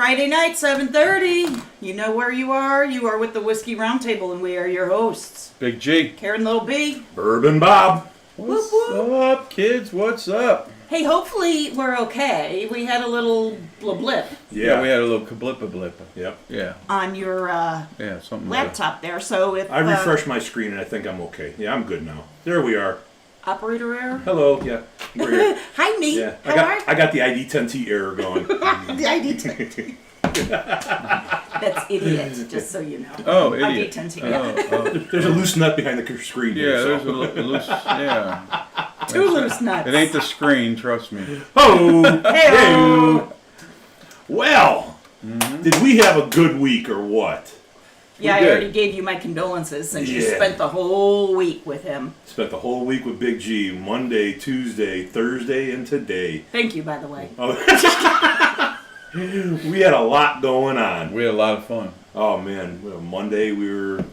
Friday night, 7:30. You know where you are. You are with the Whiskey Roundtable, and we are your hosts. Big G. Karen Little B. Bourbon Bob. What's up, kids? What's up? Hey, hopefully we're okay. We had a little blip Yeah, we had a little blip. Yep. Yeah. on your Something laptop there. So if I refreshed my screen and I think I'm okay. Yeah, I'm good now. There we are. operator error. Hello. Yeah. We're here. Hi, me. Yeah. How are you? I got the ID10T error going. The ID 10T. That's idiot, just so you know. Oh, ID idiot. 10T. There's a loose nut behind the screen. Yeah, here, so. there's a loose. Yeah. Two loose nuts. It ain't the screen, trust me. Oh. Hey-o. Well, did we have a good week or what? Yeah, We I did. already gave you my condolences since you Yeah. spent the whole week with him. Spent the whole week with Big G. Monday, Tuesday, Thursday, and today. Thank you, by the way. Oh, we had a lot going on. We had a lot of fun. Oh man, Monday we were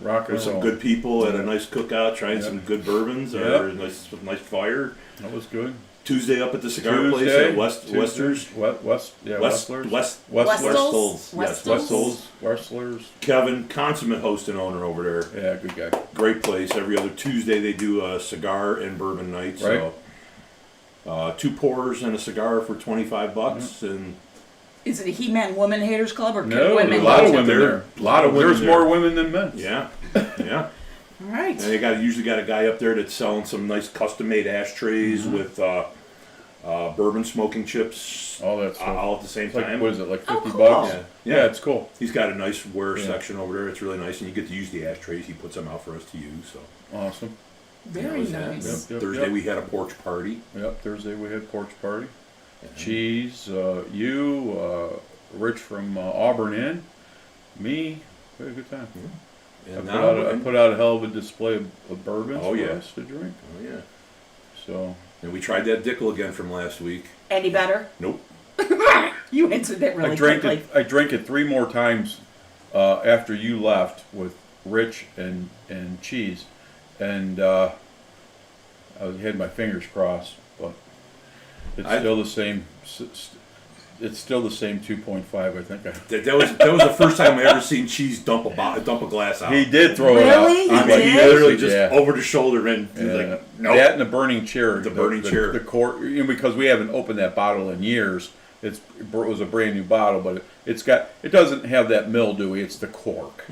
Rocking with and some rolling. good people at a nice cookout, trying Yep. some good bourbons, Yep. or a nice fire. That was good. Tuesday up at the cigar place at Wester's. Westlers. Westels? Westels. Yes, Westels? Westlers. Kevin, consummate host and owner over there. Yeah, good guy. Great place. Every other Tuesday they do a cigar and bourbon night. Right. So, 2 pours and a cigar for $25, and Is it a He-Man Woman Haters Club or No, women? there's a lot of hate women him? there. There's more women than men. yeah, yeah. All right. And they usually got a guy up there that's selling some nice custom-made ashtrays with bourbon smoking chips. All that stuff. All at the same It's like, time. what is it, like 50 cool. bucks? Yeah. Yeah, it's cool. He's got a nice wear Yeah. section over there. It's really nice, and you get to use the ashtrays. He puts them out for us to use. So Awesome. Very that was nice. Yep, Thursday we had a porch party. Yep, Thursday we had porch party. Cheese, you, Rich from Auburn Inn, me, we had a good time. And I put out a hell of a display of bourbons Oh, for yeah. us to drink. Oh yeah. So And we tried that Dickel again from last week. Any better? Nope. You answered that really I drank quickly. it. I drank it 3 more times after you left with Rich and Cheese, and I had my fingers crossed, but it's still the same. It's still the same 2.5. I think. That was the first time I ever seen Cheese dump a glass out. He did throw Really? it out. I mean, he did? literally just Yeah. over the shoulder and he's like, nope. That and the burning chair. The burning chair. The cork, because we haven't opened that bottle in years. It was a brand new bottle, but it doesn't have that mildewy. It's the cork.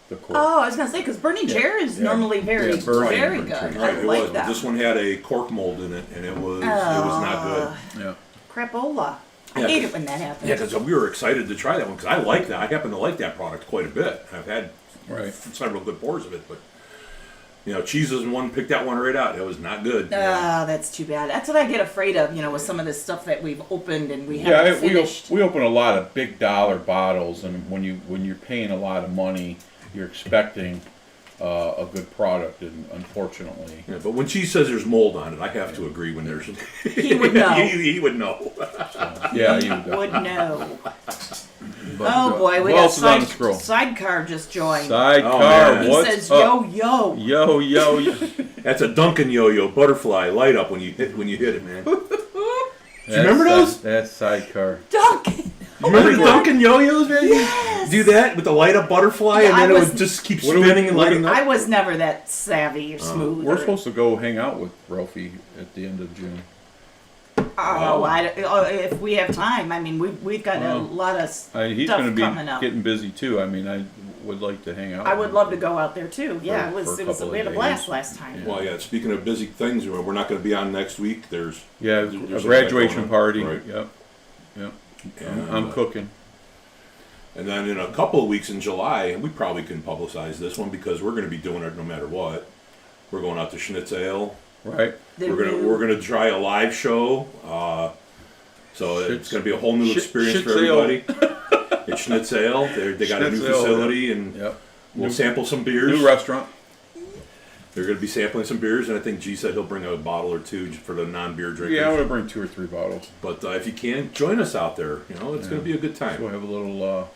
The cork. Oh, I was gonna say because burning chair is Yeah. normally very, Yeah, burning very chair. good. Right, I it like was. But that. this one had a cork mold in it, and it was not good. Yeah. Crapola. I Yeah, hate it when that happens. Yeah, because we were excited to try that one because I like that. I happen to like that product quite a bit. I've had Right. several good pours of it, but Cheese is one picked that one right out. It was not good. That's too bad. That's what I get afraid of, with some of this stuff that we've opened and we Yeah, haven't finished. we open a lot of big dollar bottles, and when you're paying a lot of money, you're expecting a good product, and unfortunately, Yeah, but when Cheese says there's mold on it, I have to agree. When there's He would know. he would know. yeah, you Would know. But, Oh boy, we what got else is on the scroll? Sidecar just joined. Sidecar. Oh, man. He What's says, up? yo. Yo. That's a Dunkin' yo-yo butterfly light up when you hit it, man. Do you remember those? That's Sidecar. Duncan. Remember the Dunkin' yo-yos, man? Yes. You do that with the light up butterfly, Yeah, and then I it was- would just keep What do we- spinning and lighting I up. was never that savvy or smooth. We're supposed to go hang out with Ralphie at the end of June. If we have time. I mean, we've got a lot of He's stuff going to be coming up. getting busy too. I mean, I would like to hang out. I with would him. love to go out there too. Yeah, For a we couple had a of blast days. last time. Well, yeah. Speaking of busy things, we're not going to be on next week. There's Yeah, there's a that going graduation on, party. right? Yep. And, I'm cooking. And then in a couple of weeks in July, and we probably can publicize this one because we're going to be doing it no matter what. We're going out to Schnitzel. Right. We're gonna try a live show. So it's going to be a whole new experience for everybody. It's Schnitzel. They got a new Schnitzel, facility, and Yep. we'll sample some beers. New restaurant. They're going to be sampling some beers, and I think G said he'll bring a bottle or two for the non-beer drinkers. Yeah, I'm going to bring 2 or 3 bottles. But if you can, join us out there. It's going to be a good time. We'll have a little.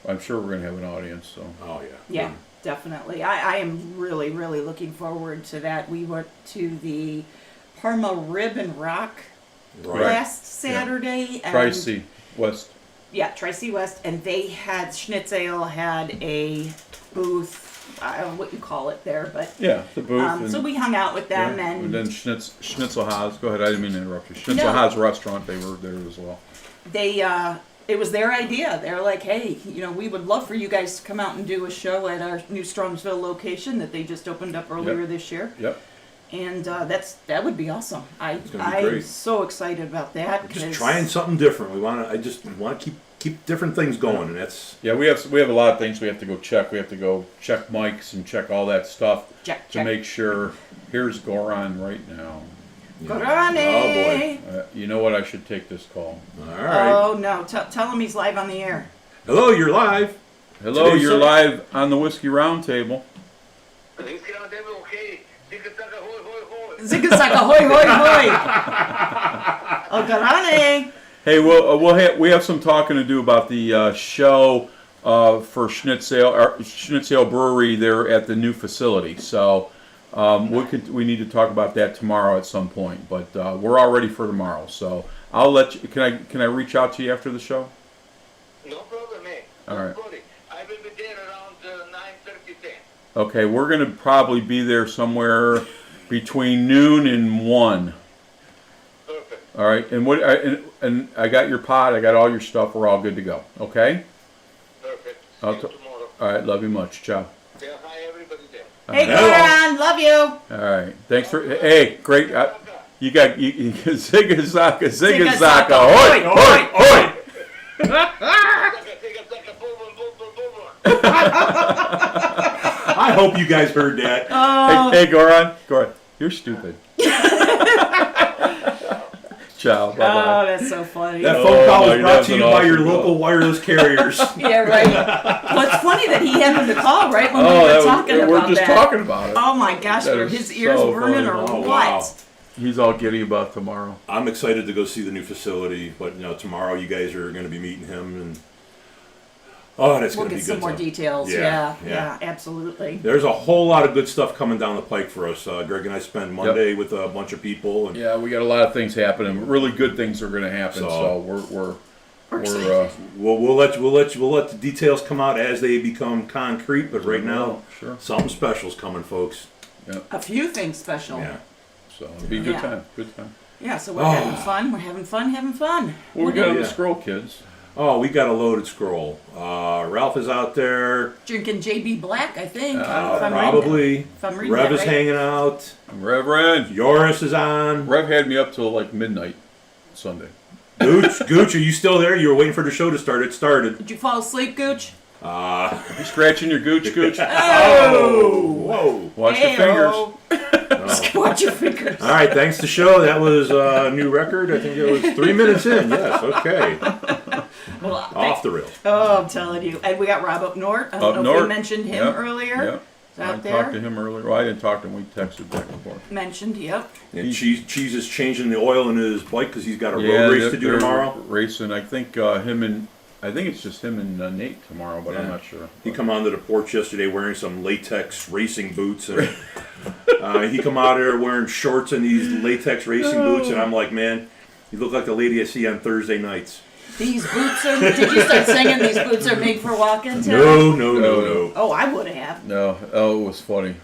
I'm sure we're going to have an audience. So. Oh, yeah. Yeah, definitely. I am really, really looking forward to that. We went to the Parma Rib and Rock Right. last Saturday. And Tri-C West. Tri-C West, and they had Schnitzel had a booth. I don't know what you call it there, but Yeah, the booth. so we hung out with them, yeah, and then Schnitzel Haas. Go ahead, I didn't mean to interrupt you. Schnitzel Haas restaurant, they were there as well. they it was their idea. They're like, hey, we would love for you guys to come out and do a show at our new Strongsville location that they just opened up earlier this year. Yep. And that would be awesome. I'm great. so excited about that. Just trying something different. I just want to keep different things going, and that's we have a lot of things we have to go check. We have to go check mics and check all that stuff Check. make sure. Here's Goran right now. Gorani! Oh boy. You know what? I should take this call. All right. Oh no! Tell him he's live on the air. Hello, you're live. Hello, Today's you're live on the Whiskey Roundtable. Zigazag ahoy hoy hoy! Oh Gorani! Hey, we have some talking to do about the show for Schnitzel Brewery there at the new facility. So we need to talk about that tomorrow at some point. But we're all ready for tomorrow. So I'll let you. Can I reach out to you after the show? No problem, mate. All right. I will be there around 9:30, 10. Okay, we're gonna probably be there somewhere between noon and 1. Perfect. All right, and I got your pot. I got all your stuff. We're all good to go. Okay. Perfect. See I'll you tomorrow. All right. Love you much. Ciao. Say hi, everybody there. Hey Hello. Goran, love you. All right. Thanks for. Hey, great. You got zigazaka, Zigazaka, hoi, hoi, hoi. I hope you guys heard that. Hey, Goran, you're stupid. Ciao. Bye Oh, bye. that's so funny. That phone call was my brought God, to you that's an by your awesome call. local wireless carriers. Yeah, right. Well, it's funny that he happened to call right when we Oh, were talking about we're just that. talking about it. Oh my gosh, That were is his ears so burning funny. or Oh, what? wow. He's all giddy about tomorrow. I'm excited to go see the new facility, but tomorrow you guys are going to be meeting him, and that's We'll going to get be some good. more stuff. details. Yeah, Yeah, absolutely. There's a whole lot of good stuff coming down the pike for us. Greg and I spent Monday with a bunch of people, and Yeah, we got a lot of things happening. Really good things are going to happen. So we're we'll let the details come out as they become concrete. But right now, sure. something special's coming, folks. A few things special. Yeah. So it'll be a good Yeah. time. Good time. Yeah, so we're having fun. We're having fun. Well, we got on Yeah. the scroll, kids. Oh, we got a loaded scroll. Ralph is out there. Drinking JB Black, I think. if I'm reading Probably. if I'm reading Rev that is right. hanging out. Reverend. Yoris is on. Rev had me up till like midnight Sunday. Gooch, are you still there? You were waiting for the show to start. It started. Did you fall asleep, Gooch? You scratching your gooch? Oh! Whoa. Watch your fingers. Watch your fingers. All right, thanks to show. That was a new record. I think it was 3 minutes in. Yes, okay. Well, Off the rails. oh, I'm telling you. And we got Rob up north. I don't know if north. we mentioned him Yep. earlier. Yep. Is I out talked to there. him earlier. Well, I didn't talk to him. We texted back and forth. Mentioned, yep. And Cheese is changing the oil in his bike because he's got a Yeah, road race to do they're tomorrow. Racing. I think I think it's just him and Nate tomorrow, but I'm Yeah. not sure. He come onto the porch yesterday wearing some latex racing boots, and he come out there wearing shorts and these latex racing boots, and I'm like, man, you look like the lady I see on Thursday nights. These boots are. Did you start singing these boots are made for walking, Tim? No. Oh, I would have. No. Oh, it was funny.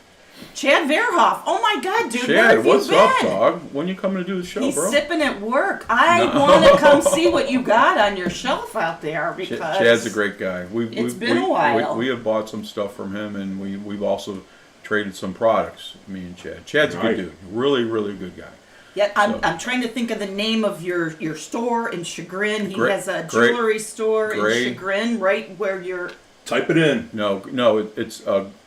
Chad Verhoff. Oh my God, dude. where Chad, have what's you been? up, dog? When you coming to do the show, He's bro? sipping at work. I want to come see what you got on your shelf out there because Chad's a great guy. It's been a while. We have bought some stuff from him, and we've also traded some products. Me and Chad. Chad's a Right. good dude. Really, really good guy. Yeah, I'm trying to think of the name of your store in Chagrin. He Great- has a great- jewelry store great. in Chagrin, right where your Type it in. No, it's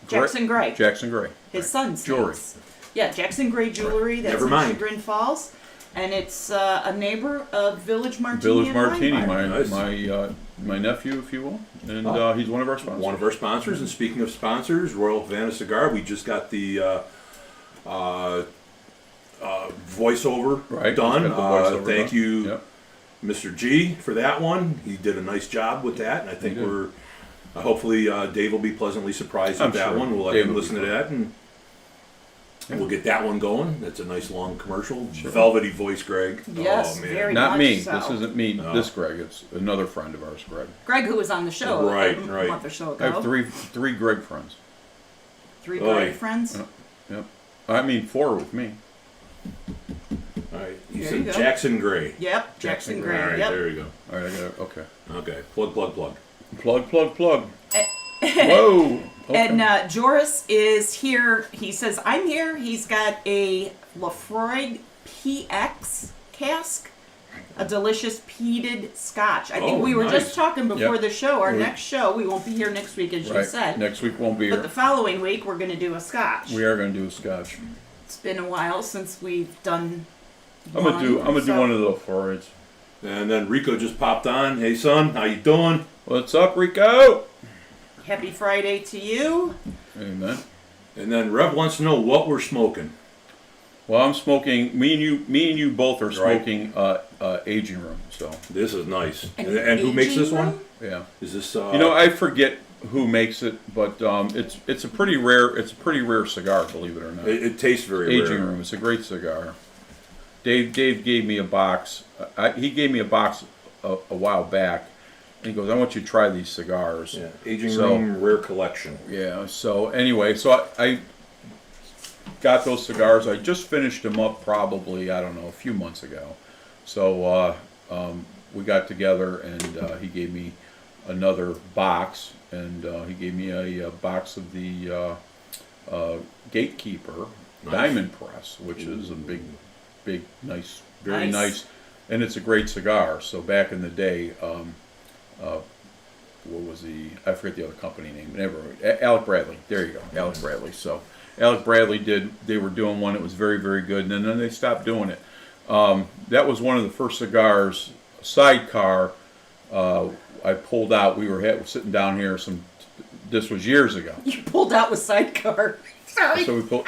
Jackson Gray. Jackson Gray. His son's Jewelry. name's. Yeah, Jackson Gray Jewelry. That's Never in mind. Chagrin Falls, and it's a neighbor of Village Martini. Village and Martini, Wine Bar. Nice. my nephew, if you will, and he's one of our sponsors. One of our sponsors, and speaking of sponsors, Royal Havana Cigar, we just got the voiceover Right, done. just got the voiceover Thank done. you, Yep. Mr. G, for that one. He did a nice job with that, and I think He did. we're hopefully Dave will be pleasantly surprised with I'm that sure. one. We'll let Dave him will listen be to fine. that, and We'll get that one going. That's a nice long commercial. Velvety voice, Greg. Yes, oh, man. very Not much me. so. This isn't me. No. This Greg. It's another friend of ours, Greg. Greg, who was on the show Right, a right. month or so I ago. have three Greg friends. Three Oi. Greg friends. Yep. I mean, 4 with me. All right. You There you said go. Jackson Gray. Yep, Jackson Gray. All right, Yep. there you go. All right, I got it. Okay. Okay. Plug. Plug. Whoa. Okay. And Joris is here. He says, I'm here. He's got a Lafroig PX cask, a delicious peated scotch. I think Oh, we were nice. just talking before Yep. the show. Our We- next show, we won't be here next week, as you Right. said. Next week won't be But here. the following week, we're going to do a scotch. We are going to do a scotch. It's been a while since we've done I'm gonna do so- one of the forays. And then Rico just popped on. Hey, son, how you doing? What's up, Rico? Happy Friday to you. Amen. And then Rev wants to know what we're smoking. Well, I'm smoking. Me and you both are Right. smoking aging room. So This is nice. An And who makes this aging one? room? yeah. Is this? I forget who makes it, but it's a pretty rare cigar, believe it or not. It tastes very Aging rare. room. It's a great cigar. Dave gave me a box. He gave me a box a while back. And he goes, I want you to try these cigars. Yeah. Aging So- room rare collection. Yeah, so anyway, I got those cigars. I just finished them up probably, I don't know, a few months ago. So we got together and he gave me another box, and he gave me a box of the Gatekeeper Nice. Diamond Press, which is a big, nice, very Nice. nice, and it's a great cigar. So back in the day, what was I forget the other company name. Never. Alec Bradley. There you go. Alec Bradley. So Alec Bradley they were doing one. It was very, very good. And then they stopped doing it. That was one of the first cigars, sidecar, I pulled out. We were sitting down here. This was years ago. You pulled out with sidecar. Sorry. So I pulled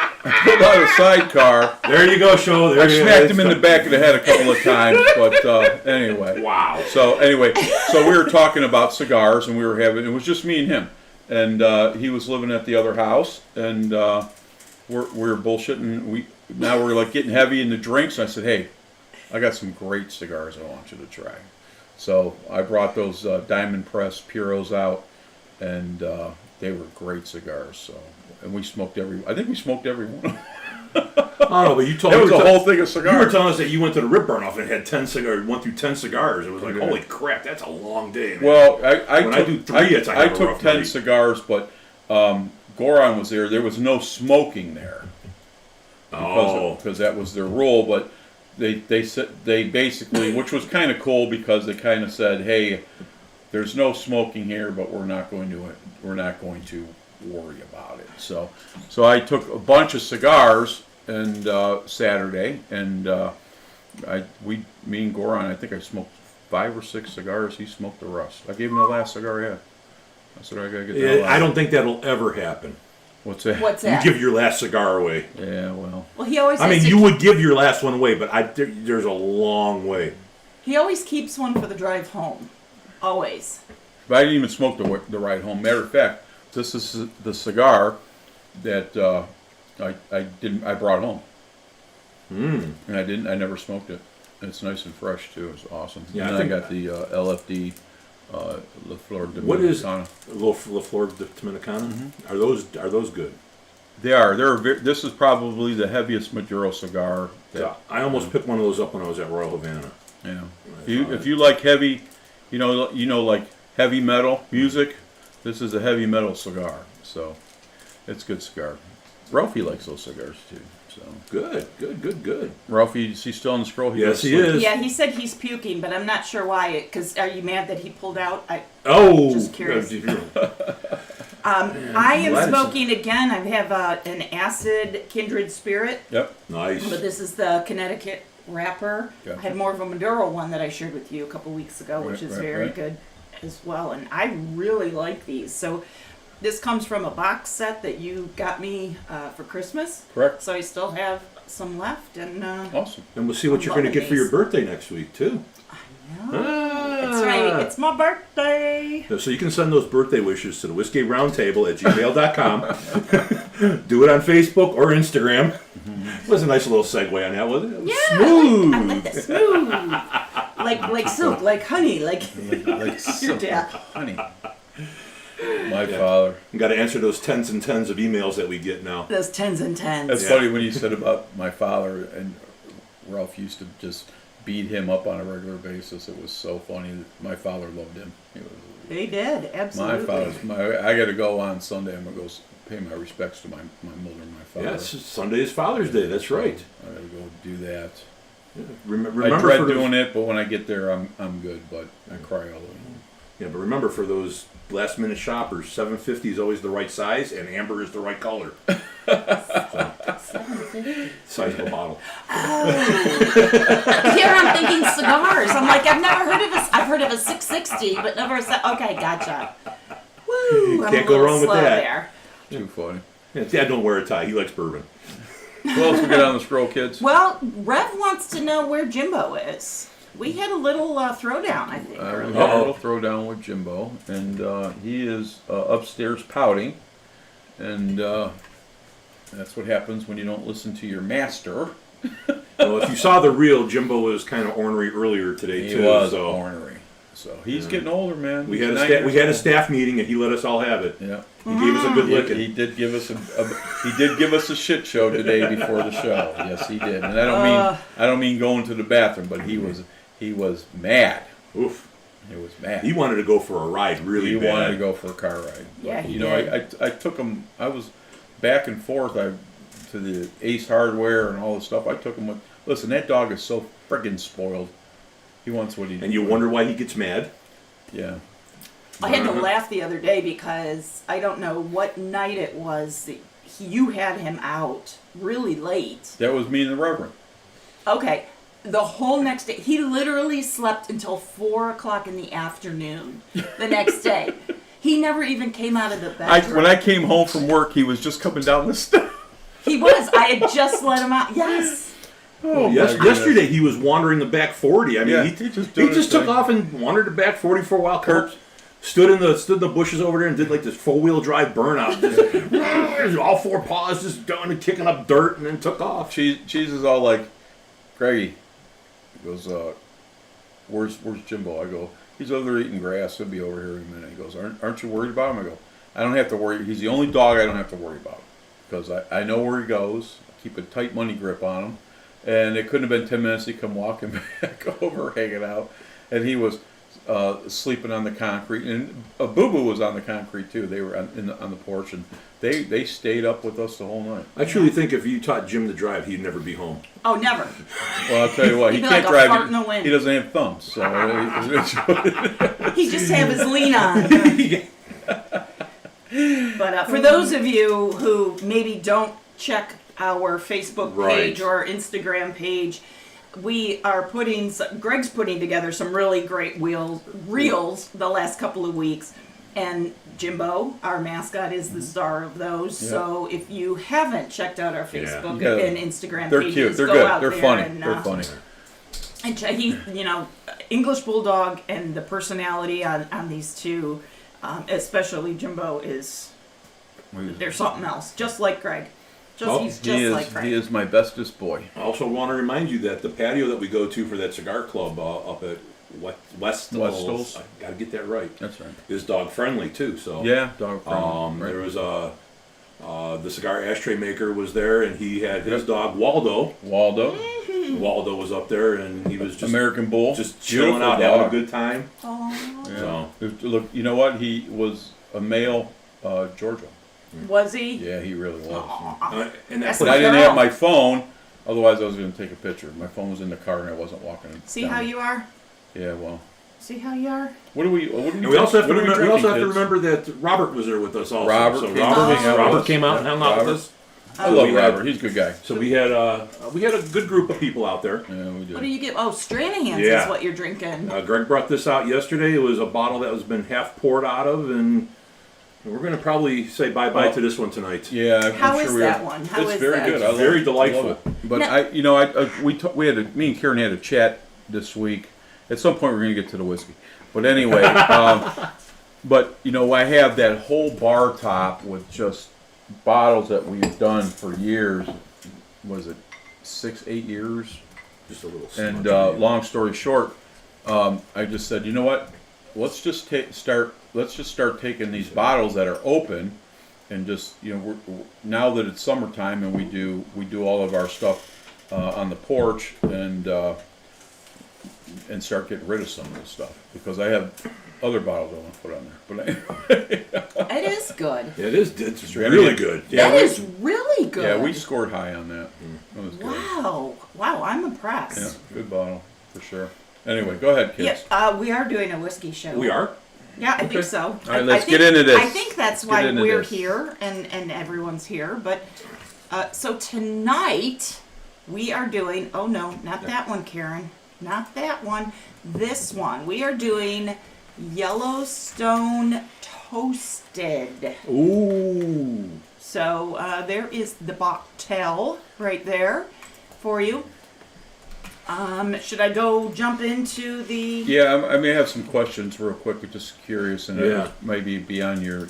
out a sidecar. There you go, show. There I you smacked him in the back of the head a couple of times. But anyway. Wow. So anyway, we were talking about cigars, and it was just me and him, and he was living at the other house, and we were bullshitting. Now we're like getting heavy in the drinks. And I said, hey, I got some great cigars I want you to try. So I brought those Diamond Press Puros out, and they were great cigars. So, and I think we smoked every one. Oh, no, but you told That me was a whole thing of You were cigars. telling us that you went to the Rip Burn Off and had 10 cigars, went through 10 cigars. It was like, Yeah. holy crap, that's a long day, man. Well, When I do three, it's I have a took rough 10 night. cigars, but Goron was there. There was no smoking there because that was their rule. But they said they basically, which was kind of cool because they kind of said, hey, there's no smoking here, but we're not going to worry about it. So I took a bunch of cigars and Saturday, and me and Goron, I think I smoked 5 or 6 cigars. He smoked the rest. I gave him the last cigar I had. I said I gotta get that. I don't think that'll ever happen. What's that? What's You that? give your last cigar away. Yeah, well, Well, he always. I mean, has to you would give your last one away, but there's a long way. He always keeps one for the drive home. Always. but I didn't even smoke the ride home. Matter of fact, this is the cigar that I brought home, and I never smoked it. It's nice and fresh too. It's awesome. Yeah, and I then think- I got the LFD La Flor de What is Dominicana. La Flor de Dominicana? Are those good? They are. This is probably the heaviest Maduro cigar. I almost picked one of those up when I was at Royal Havana. Yeah. If you like heavy, like heavy metal music, this is a heavy metal cigar. So it's a good cigar. Ralphie likes those cigars too. So Good. Ralphie, is he still on the scroll? Yes, goes he sleep. is. Yeah, he said he's puking, but I'm not sure why. Because are you mad that he pulled out? Oh, Just curious. I am glad it's- smoking again. I have an acid kindred spirit, Yep. Nice. but this is the Connecticut wrapper. Gotcha. I had more of a Maduro one that I shared with you a couple weeks ago, which is very Right. good as well. And I really like these. So this comes from a box set that you got me for Christmas. Correct. So I still have some left, and Awesome. And we'll see what I'm you're going to loving get for your these. birthday next week too. yeah. That's right. It's my birthday. So you can send those birthday wishes to the Whiskey Roundtable at gmail.com. Do it on Facebook or Instagram. It was a nice little segue on that, wasn't it? Yeah, Smooth. I like that smooth. like silk, like honey, like Like your dad. honey. My father. You got to answer those tens and tens of emails that we get now. Those tens and tens. That's funny when you said about my father, and Ralph used to just beat him up on a regular basis. It was so funny. My father loved him. He was, They did, absolutely. my father's. I got to go on Sunday. I'm gonna go pay my respects to my mother and my father. Yeah, Sunday is Father's Day. That's right. I got to go do that. Remember I dread for those- doing it, but when I get there, I'm good. But I cry all the way. Yeah, but remember for those last minute shoppers, 750 is always the right size, and amber is the right color. Size of a bottle. Here I'm thinking cigars. I'm like, I've never heard of I've heard of a 660, but never okay, gotcha. Woo! I'm Can't a go little wrong with slow that. there. Too funny. Yeah, Dad don't wear a tie. He likes bourbon. What else we got on the scroll, kids? Well, Rev wants to know where Jimbo is. We had a little throwdown, I think. We earlier. had a little throwdown with Jimbo, and he is upstairs pouting, and that's what happens when you don't listen to your master. Well, if you saw the reel, Jimbo was kind of ornery earlier today He too. was so ornery, so he's getting older, man. we He's had 9 years we had a old. staff meeting, and he let us all have it. Yeah, He gave us a good he licking. did give us he did give us a shit show today before the show. Yes, he did, and I don't mean going to the bathroom, but he was mad. Oof. He was mad. He wanted to go for a ride really He bad. wanted to go for a car ride. Yeah, he you know, did. I took him. I was back and forth. To the Ace Hardware and all this stuff. I took him with. Listen, that dog is so friggin' spoiled. He wants what he. And you wonder why he gets mad? Yeah. I had to laugh the other day because I don't know what night it was that you had him out really late. That was me and the Reverend. Okay, the whole next day, he literally slept until 4 o'clock in the afternoon the next day. He never even came out of the bedroom. When I came home from work, he was just coming down the stairs. He was. I had just let him out. Yes. Oh, Yes, my goodness. yesterday he was wandering the back 40. I mean, Yeah, he he just he doing his just took thing. off and wandered the back 40 for a while. Kurt stood in the bushes over there and did like this 4-wheel drive burnout. Just, all 4 paws just going and kicking up dirt, and then took off. Cheese is all like, Greggy. He goes, where's Jimbo? I go, he's over there eating grass. He'll be over here in a minute. He goes, aren't you worried about him? I go, I don't have to worry. He's the only dog I don't have to worry about. Because I know where he goes. I keep a tight money grip on him. And it couldn't have been 10 minutes. He'd come walking back over, hanging out. And he was sleeping on the concrete. And Boo-Boo was on the concrete, too. They were on the porch. And they stayed up with us the whole night. I truly think if you taught Jim to drive, he'd never be home. Oh, never. Well, I'll tell you what. He He'd be can't like a fart drive. in the wind. He doesn't have thumbs. So He just have his lean on. But for those of you who maybe don't check our Facebook page Right. or Instagram page, we are Greg's putting together some really great reels the last couple of weeks. And Jimbo, our mascot, is the star of those. Yeah. So if you haven't checked out our Facebook Yeah. and Instagram they're pages, cute. They're go good. out They're there funny. and, They're funny. and he, English Bulldog and the personality on these two, especially Jimbo, they're something else. Just like Greg. He's just like Greg. He is my bestest boy. I also want to remind you that the patio that we go to for that cigar club up at Westall's, I got to get that right, That's right. is dog friendly too. So Yeah, dog friendly. Right. there was the cigar ashtray maker was there, and he had his dog Waldo. Waldo, Waldo was up there, and he was just American Bull, just chilling Beautiful out, having a dog. good time. Aw. Yeah. So Look, you know what? He was a male Georgia. Was he? Yeah, he really was. and That's But my I didn't girl. have my phone. Otherwise, I was going to take a picture. My phone was in the car, and I wasn't walking. See down. how you are? Yeah, well. See how you are? What do we? And we also have to what are remember. We also have to drinking, kids? remember that Robert was there with us also. Robert so came Robert, out. Robert Robert came out and hung out with Robert. us. I love we had- Robert. He's a good guy. So we had a good group of people out there. Yeah, we did. What do you get? Oh, Stranahan's Yeah. is what you're drinking. Greg brought this out yesterday. It was a bottle that was been half poured out of, and we're going to probably say bye-bye to this one tonight. Yeah, I'm How sure is we that are. one? How it's is very that? good. I love Very it. delightful. I love it. But Now- me and Karen had me and Karen had a chat this week. At some point, we're going to get to the whiskey. But anyway, but you know, I have that whole bar top with just bottles that we've done for years. Was it 6-8 years? Just a little. And smudge. long story short, I just said, you know what? Let's just start taking these bottles that are open, and just, you know, now that it's summertime and we do all of our stuff on the porch, and start getting rid of some of this stuff, because I have other bottles I want to put on there. But anyway, It is good. Yeah, it is. It's Straight really in. good. That is really good. yeah, we scored high on that. That was good. Wow, I'm impressed. Yeah, good bottle for sure. Anyway, go ahead, kids. Yeah, we are doing a whiskey show. We are. Yeah, I Okay. think so. All right, I let's think- get into this. I think that's Let's why get into we're this. here and everyone's here. But so tonight we are doing. Oh no, not that one, Karen. Not that one. This one. We are doing Yellowstone Toasted. Ooh. So there is the bottle right there for you. Should I go jump into the? Yeah, I may have some questions real quick. But just curious, and Yeah. it maybe beyond your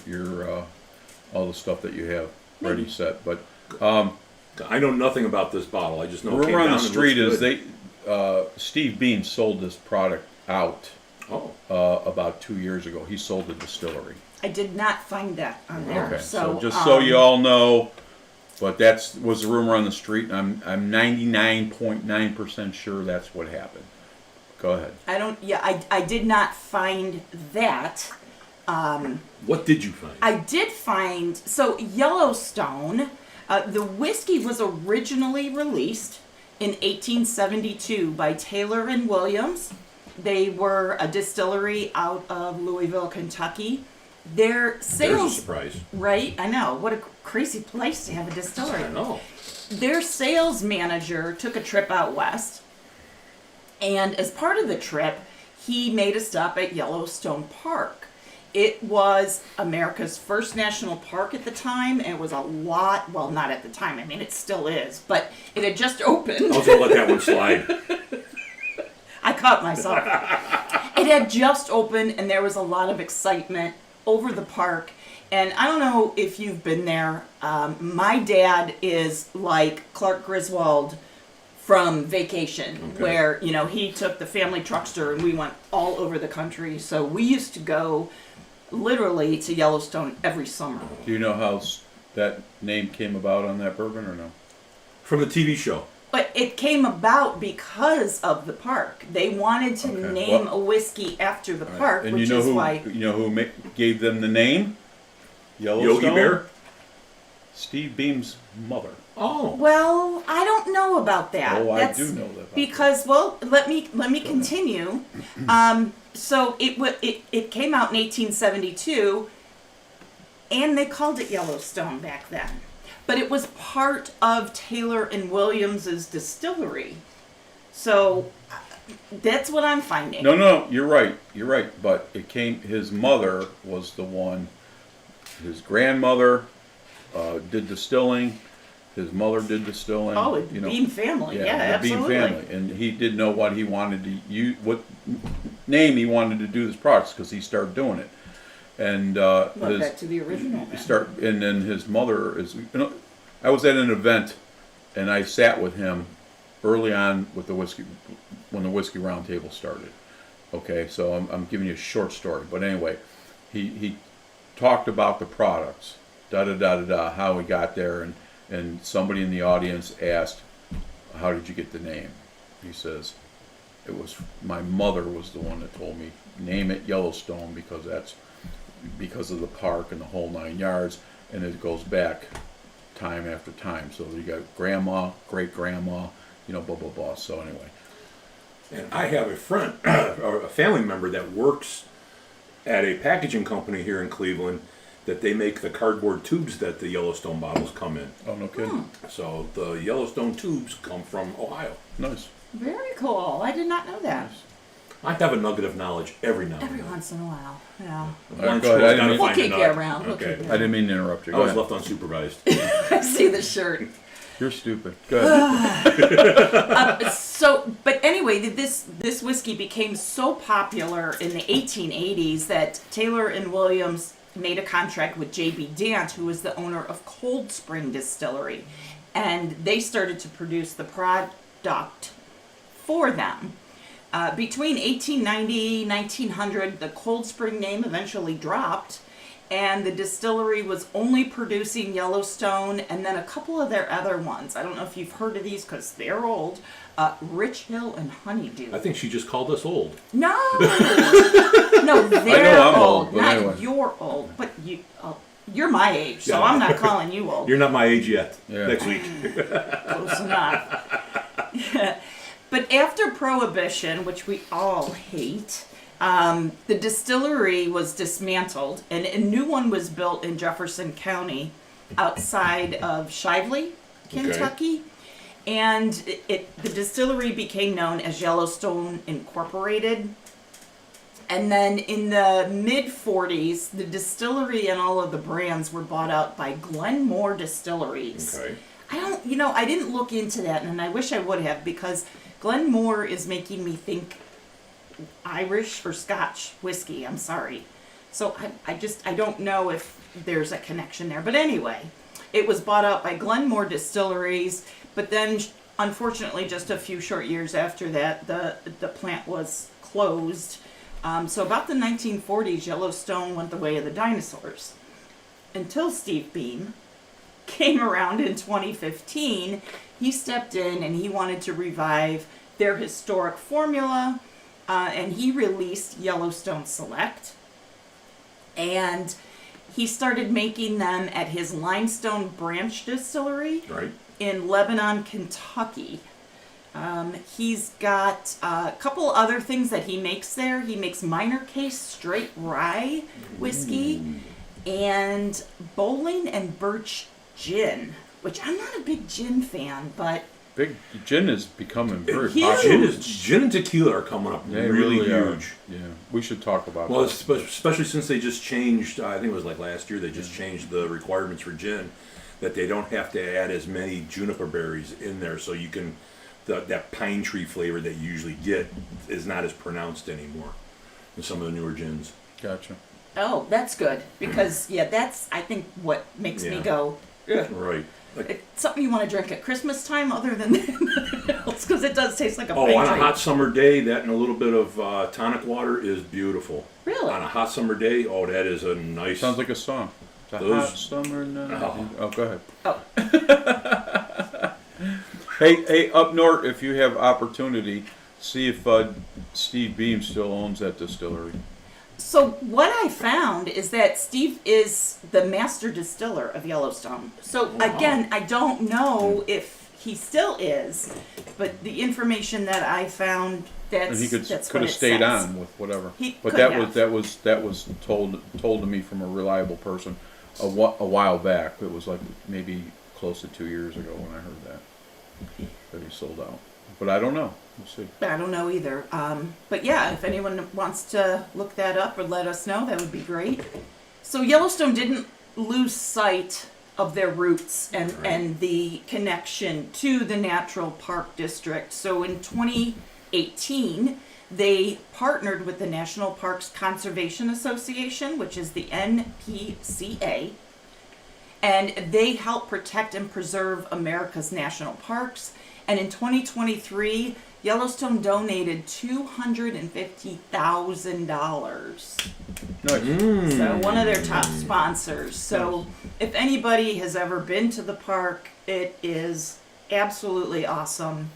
all the stuff that you have ready set. But I know nothing about this bottle. I just know. it came rumor on down the and street looks is good. Steve Beam sold this product out Oh. about 2 years ago. He sold the distillery. I did not find that on there. Okay, So, just so you all know, but was the rumor on the street, and I'm 99.9% sure that's what happened. Go ahead. I don't. Yeah, I did not find that. What did you find? I did find so Yellowstone. The whiskey was originally released in 1872 by Taylor and Williams. They were a distillery out of Louisville, Kentucky. Their There's a sales, surprise. right? I know, what a crazy place to have a distillery. I know. Their sales manager took a trip out west, and as part of the trip, he made a stop at Yellowstone Park. It was America's first national park at the time, and it was a lot, well, not at the time, I mean, it still is, but it had just opened. I was gonna let that one slide. I caught myself. It had just opened, and there was a lot of excitement over the park. And I don't know if you've been there. My dad is like Clark Griswold from Vacation, Okay. where, you know, he took the family truckster and we went all over the country. So we used to go literally to Yellowstone every summer. Do you know how that name came about on that bourbon, or no? From the TV show. But it came about because of the park. They wanted to Okay, name well- a whiskey after the park, And which you know is who why. gave them the name? Yellowstone. Yogi Bear. Steve Beam's mother. Oh. Well, I don't know about that. Oh, I That's do know that. because, well, let me continue. So it came out in 1872, and they called it Yellowstone back then, but it was part of Taylor and Williams's distillery. So that's what I'm finding. No, you're right. You're right. But it came. His mother was the one. His grandmother did distilling. His mother did distilling. Oh, the Beam family. Yeah, the Beam absolutely. family, and he didn't know what he wanted to use, what name he wanted to do this products, because he started doing it. And Well, back to the original. then. and then his mother is. You know, I was at an event, and I sat with him early on with the whiskey when the whiskey round table started. Okay, so I'm giving you a short story, but anyway, he talked about the products, how he got there, and somebody in the audience asked, "How did you get the name?" He says, "It was my mother was the one that told me, name it Yellowstone, because of the park and the whole 9 yards," and it goes back time after time. So you got grandma, great grandma, blah blah blah. So anyway, And I have a friend, or a family member that works at a packaging company here in Cleveland, that they make the cardboard tubes that the Yellowstone bottles come in. oh no kidding, So the Yellowstone tubes come from Ohio. nice. Very cool. I did not know that. I have a nugget of knowledge every now and Every then. once in a while. Yeah. All right, Lunch go ahead. was I didn't gotta mean- We'll find a kick you nut. around. We'll Okay. kick you I didn't mean to interrupt you. I Go was ahead. left unsupervised. I see the shirt. You're stupid. Go ahead. So, but anyway, this whiskey became so popular in the 1880s that Taylor and Williams made a contract with J.B. Dant, who was the owner of Cold Spring Distillery, and they started to produce the product for them. Between 1890 1900, the Cold Spring name eventually dropped, and the distillery was only producing Yellowstone and then a couple of their other ones. I don't know if you've heard of these because they're old. Rich Hill and Honeydew. I think she just called us old. No, no, they're I'm old. old, but Not anyway. you're old, but you're my age, so Yeah. I'm not calling you old. You're not my age yet. Yeah. Next week. Close enough. But after Prohibition, which we all hate, the distillery was dismantled, and a new one was built in Jefferson County, outside of Shively, Kentucky. And the distillery became known as Yellowstone Incorporated. And then in the mid-40s, the distillery and all of the brands were bought out by Glenmore Distilleries. Okay. I didn't look into that, and I wish I would have, because Glenmore is making me think Irish or Scotch whiskey. I'm sorry. So I don't know if there's a connection there. But anyway, it was bought out by Glenmore Distilleries, but then unfortunately just a few short years after that, the plant was closed. So about the 1940s, Yellowstone went the way of the dinosaurs. Until Steve Beam came around in 2015, he stepped in and he wanted to revive their historic formula, and he released Yellowstone Select. And he started making them at his Limestone Branch Distillery Right. in Lebanon, Kentucky. He's got a couple other things that he makes there. He makes minor case straight rye whiskey and bowling and birch gin, which I'm not a big gin fan, but Big gin is becoming very Huge. popular. Gin and tequila are coming up They really are. huge. Yeah, we should talk about Well, that. especially since they just changed, I think it was like last year, they just changed the requirements for gin, that they don't have to add as many juniper berries in there, so you can, that pine tree flavor that you usually get is not as pronounced anymore in some of the newer gins. Gotcha. oh, that's good, because that's I think what makes me Yeah. go, ugh. Right. Like, It's something you want to drink at Christmas time other than nothing else, because it does taste like a oh, pine on a tree. hot summer day, that and a little bit of tonic water is beautiful. Really? On a hot summer day, oh, that is a nice. Sounds like a song. It's a Those- hot summer night. Oh. Oh, go ahead. Oh, Hey, up north, if you have opportunity, see if Steve Beam still owns that distillery. so what I found is that Steve is the master distiller of Yellowstone. So again, I don't know if he still is, but the information that I found, And he that's could what have it stayed says. on with whatever. He But could that have. was told to me from a reliable person a while back. It was like maybe close to 2 years ago when I heard that he sold out. But I don't know. We'll see. I don't know either. But yeah, if anyone wants to look that up or let us know, that would be great. So Yellowstone didn't lose sight of their roots and the connection to the Natural Park District. So in 2018, they partnered with the National Parks Conservation Association, which is the NPCA, and they help protect and preserve America's national parks. And in 2023, Yellowstone donated $250,000. Nice. So one of their top sponsors. So if anybody has ever been to the park, it is absolutely awesome.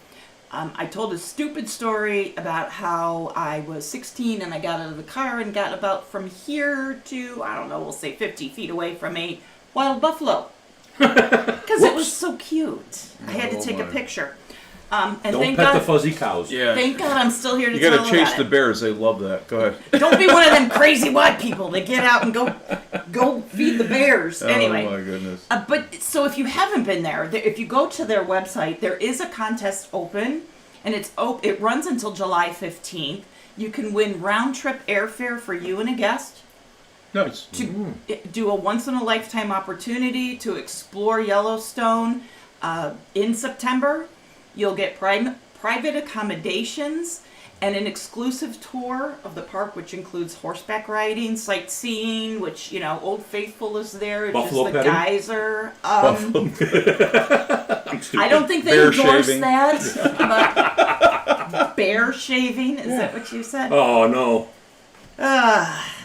I told a stupid story about how I was 16 and I got out of the car and got about from here to, I don't know, we'll say 50 feet away from a wild buffalo. Because it was so cute. I had to Oh, take a my. picture. And don't thank pet God, the fuzzy cows. Yeah. thank God I'm still here to You tell gotta chase about the it. bears. They love that. Go ahead. Don't be one of them crazy white people that get out and go feed the bears. Anyway. Oh my goodness. But so if you haven't been there, if you go to their website, there is a contest open, and it runs until July 15th. You can win round trip airfare for you and a guest Nice. to do a once in a lifetime opportunity to explore Yellowstone in September. You'll get private accommodations and an exclusive tour of the park, which includes horseback riding, sightseeing, which, Old Faithful is there, Buffalo just the petting? geyser. I'm stupid. I don't think they Bear endorse shaving. that. But bear shaving, is that what you said? Oh no,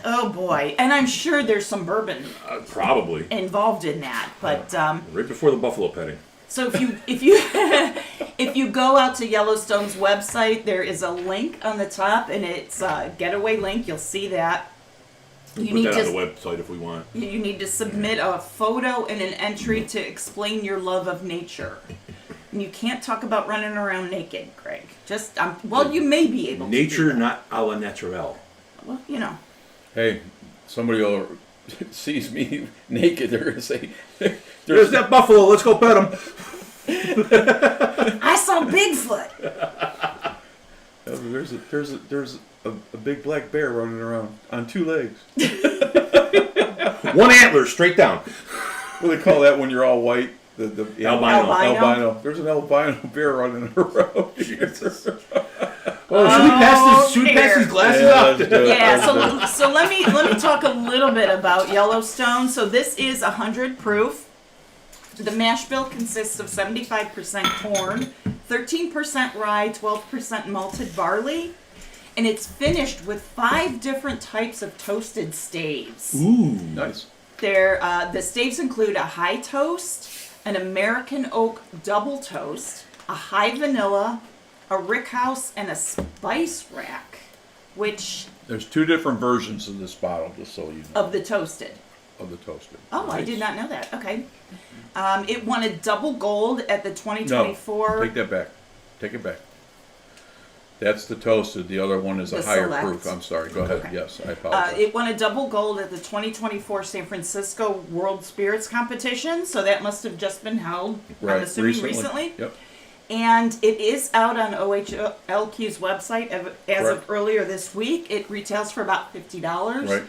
Oh boy. And I'm sure there's some bourbon probably involved in that. But right before the buffalo petting. so if you go out to Yellowstone's website, there is a link on the top, and it's a getaway link. You'll see that. We'll You put need that to on the website if we want. you need to submit a photo and an entry to explain your love of nature. And you can't talk about running around naked, Greg. Just you may be able to. Nature, do that. not a la naturel. Well, Hey, somebody sees me naked, they're gonna say, There's that buffalo. Let's go pet him. I saw Bigfoot. there's a big black bear running around on 2 legs. One antler straight down. What do they call that when you're all white? The Albino. albino. There's an albino bear running around. Oh, should we pass these glasses up? Yeah, so let me talk a little bit about Yellowstone. So this is 100 proof. The mash bill consists of 75% corn, 13% rye, 12% malted barley, and it's finished with 5 different types of toasted staves. Ooh, Nice. The staves include a high toast, an American oak double toast, a high vanilla, a rickhouse, and a spice rack, which There's 2 different versions of this bottle, just so you know, of the toasted. of the toasted. Oh, I did not know that. Okay. It won a double gold at the No, 2024. take that back. Take it back. That's the toasted. The other one is a The higher select. proof. I'm sorry. Go ahead. Okay. Yes, I apologize. It won a double gold at the 2024 San Francisco World Spirits Competition, so that must have just been held, right. I'm assuming, recently. Yep. And it is out on OHLQ's website as of Correct. earlier this week. It retails for about $50. Right.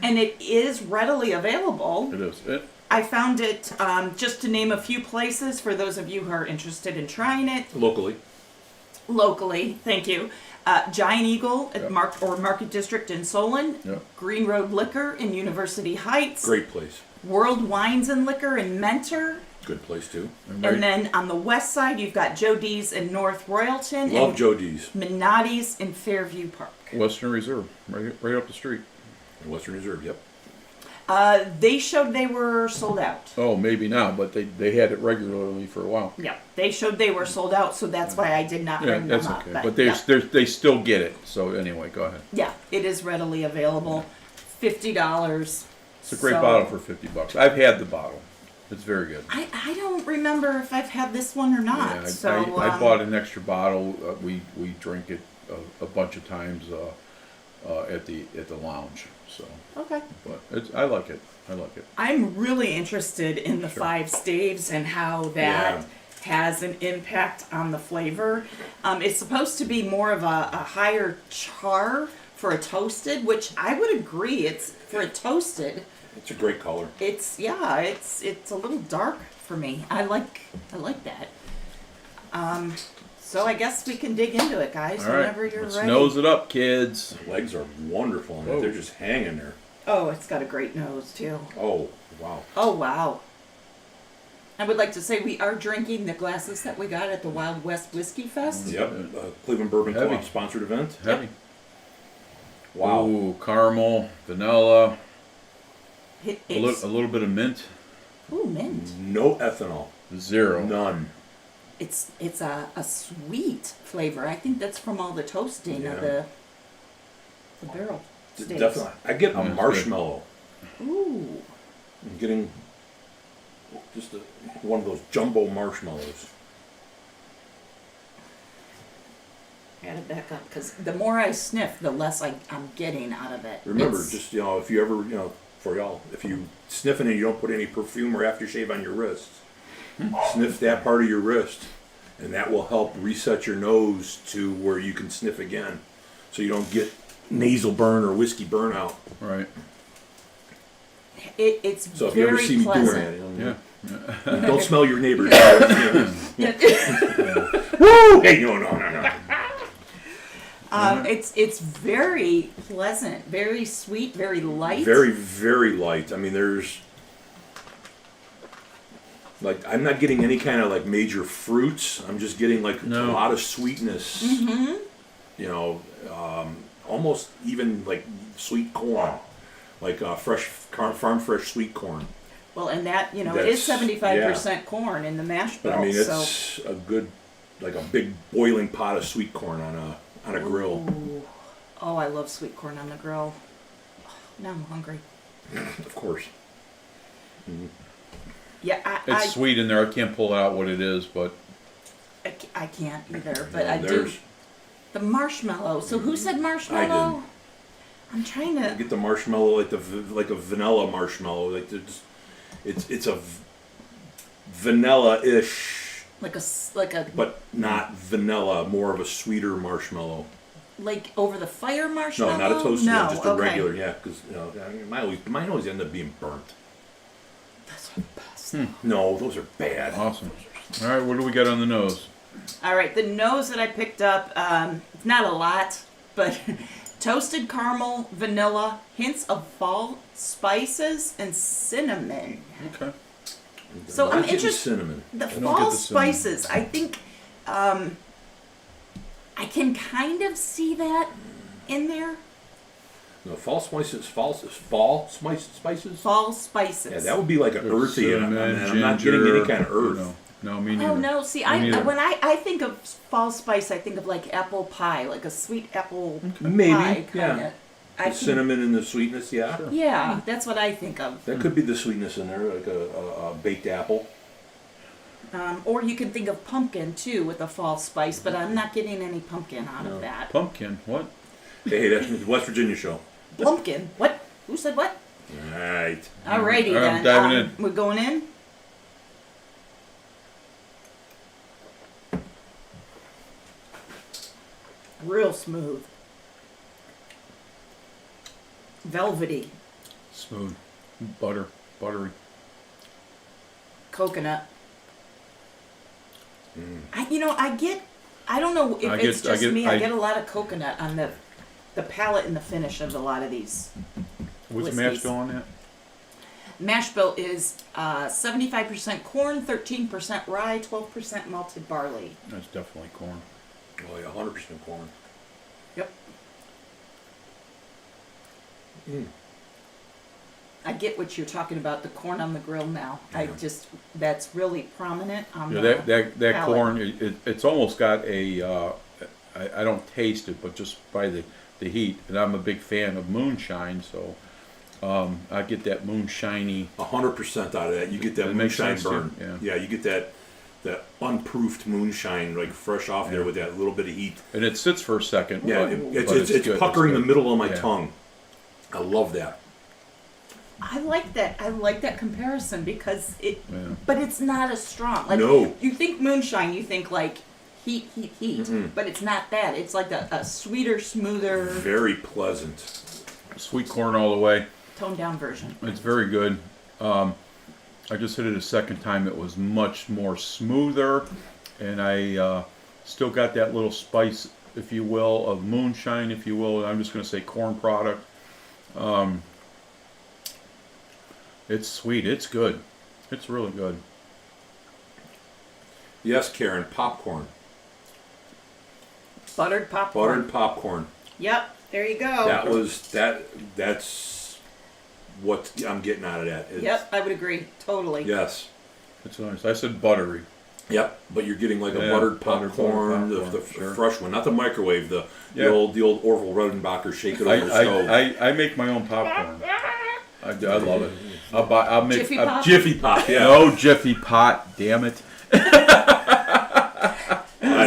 And it is readily available. It is. I found it, just to name a few places for those of you who are interested in trying it. Locally, thank you. Giant Eagle at Yep. Market District in Solon. Yep. Green Road Liquor in University Heights. great place. World Wines and Liquor in Mentor. Good place too. And then on the west side, you've got Joe D's in North Royalton. Love and Joe D's. Minotti's in Fairview Park. Western Reserve, right up the street. Western Reserve. Yep. They showed they were sold out. Oh, maybe now, but they had it regularly for a while. Yeah, they showed they were sold out, so that's why I did not Yeah, bring them that's up. okay. But they still get it. So anyway, go ahead. Yeah, it is readily available. $50. It's a great bottle for $50. I've had the bottle. It's very good. I don't remember if I've had this one or not. Yeah, I bought an extra bottle. We drink it a bunch of times at the lounge. So, Okay. but I like it. I like it. I'm really interested in the 5 staves and how that has an impact on the flavor. It's supposed to be more of a higher char for a toasted, which I would agree. It's for a toasted. It's a great color. It's a little dark for me. I like that. So I guess we can dig into it, guys. All right, Whenever you're let's ready. nose it up, kids. The legs are wonderful on it. Whoa. They're just hanging there. Oh, it's got a great nose too. Oh, wow. Oh wow. I would like to say we are drinking the glasses that we got at the Wild West Whiskey Fest. Yep. Cleveland Bourbon Heavy. Co-op sponsored event. Heavy. Wow. Ooh, caramel, vanilla, It's a little bit of mint. ooh, mint. No ethanol. 0. None. It's a sweet flavor. I think that's from all the toasting of Yeah. the barrel staves. Definitely. I get a Yeah, it's marshmallow. Ooh. I'm getting just one of those jumbo marshmallows. Gotta back up because the more I sniff, the less I'm getting out of it. Remember, It's- just, if you ever, for y'all, if you sniff it and you don't put any perfume or aftershave on your wrists, sniff that part of your wrist, and that will help reset your nose to where you can sniff again, so you don't get nasal burn or whiskey burnout. Right. it's So if you ever very see me pleasant. doing that, Yeah. don't smell your neighbor's. Woo! Hey, no. It's very pleasant, very sweet, very light. Very, very light. I mean, there's like I'm not getting any kind of like major fruits. I'm just getting like a lot of sweetness. Mm-hmm. You know, almost even like sweet corn, like farm fresh sweet corn. Well, and that it is 75% corn in the mash bill. But I mean, it's a good, like a big boiling pot of sweet corn on a grill. Ooh. Oh, I love sweet corn on the grill. Oh, now I'm hungry. Of course. Mm-hmm. Yeah, It's sweet in there. I can't pull out what it is, but I can't either. But Yeah, I do. The marshmallow. So who said marshmallow? I didn't. I'm trying to Get the marshmallow like a vanilla marshmallow. Like it's a vanilla-ish, like a but not vanilla. More of a sweeter marshmallow. like over the fire marshmallow. No, not a toasted one, just a okay. regular. Yeah, because I mean, mine always end up being burnt. Those are the best. No, those are bad. awesome. All right, what do we got on the nose? All right, the nose that I picked up, it's not a lot, but toasted caramel, vanilla, hints of fall spices, and cinnamon. Okay. So Not I'm getting interested. cinnamon. The don't fall get the cinnamon. spices, I think, I can kind of see that in there. No, fall spices. Fall spices. Fall spices. Yeah, that would be like an earthy, and Cinnamon, I'm not getting any kind of earth. No, me neither. Oh no! See, Me neither. when I think of fall spice, I think of like apple pie, like a sweet apple Maybe, pie yeah. kind The of. cinnamon and the sweetness, yeah. Sure. Yeah, that's what I think of. That could be the sweetness in there, like a baked apple. Or you can think of pumpkin too with a fall spice, but I'm not getting any pumpkin out of that. Pumpkin, what? Hey, that's the West Virginia show. Pumpkin? What? Who said what? All right. Alrighty All right, then. I'm diving in. We're going in. Real smooth. Velvety. Smooth. Buttery. Coconut. I don't know if it's just me. I get a lot of coconut on the palate and the finish of a lot of these. What's the Whiskeys. mash bill on that? Mash bill is 75% corn, 13% rye, 12% malted barley. That's definitely corn. Oh yeah, 100% corn. Yep. I get what you're talking about, the corn on the grill now. That's really prominent on Yeah, the that palate. corn, it's almost got a, I don't taste it, but just by the heat, and I'm a big fan of moonshine, so I get that moonshiny. 100% out of that. You get that That makes moonshine sense, too. burn. Yeah. You get that unproofed moonshine, like fresh off there with that little bit of heat. And it sits for a second. Yeah, but it's good, puckering it's the good. middle of my Yeah. tongue. I love that. I like that. I like that comparison because Yeah. but it's not as strong. Like No. you think moonshine, you think like heat, but it's not that. It's like a sweeter, smoother, Very pleasant. Sweet corn all the way. toned down version. It's very good. I just hit it a second time. It was much more smoother, and I still got that little spice, if you will, of moonshine, if you will. I'm just going to say corn product. It's sweet. It's good. It's really good. Yes, Karen, popcorn. Buttered popcorn. Buttered popcorn. Yep. There you go. That's what I'm getting out of that. It's- Yep. I would agree. Totally. Yes. It's nice. I said buttery. Yep, but you're getting like a Yeah, buttered buttered popcorn, popcorn, the sure. fresh one, not the microwave, the Yeah. old Orville Redenbacher, shake it over the stove. I make my own popcorn. I love it. I'll make Jiffy a Pop? Jiffy Pop, yeah. No Jiffy Pot, damn it.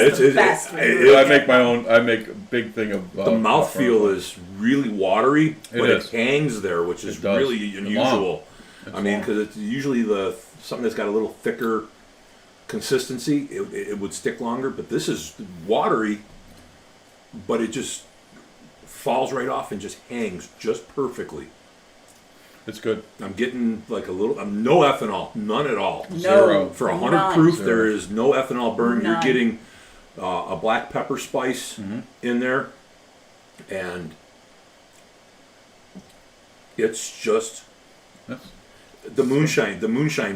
It's the best. I make my own. I make a big thing of. The mouthfeel is really watery, but is. it hangs there, which is It does. really It's unusual. long. I mean, long. because it's usually something that's got a little thicker consistency. It would stick longer, but this is watery, but it just falls right off and just hangs just perfectly. It's good. I'm getting like no ethanol, none at all. No. Zero. For 100 None. proof, Zero. there is no ethanol burn. None. You're getting a black pepper spice in there, and it's just That's, the moonshine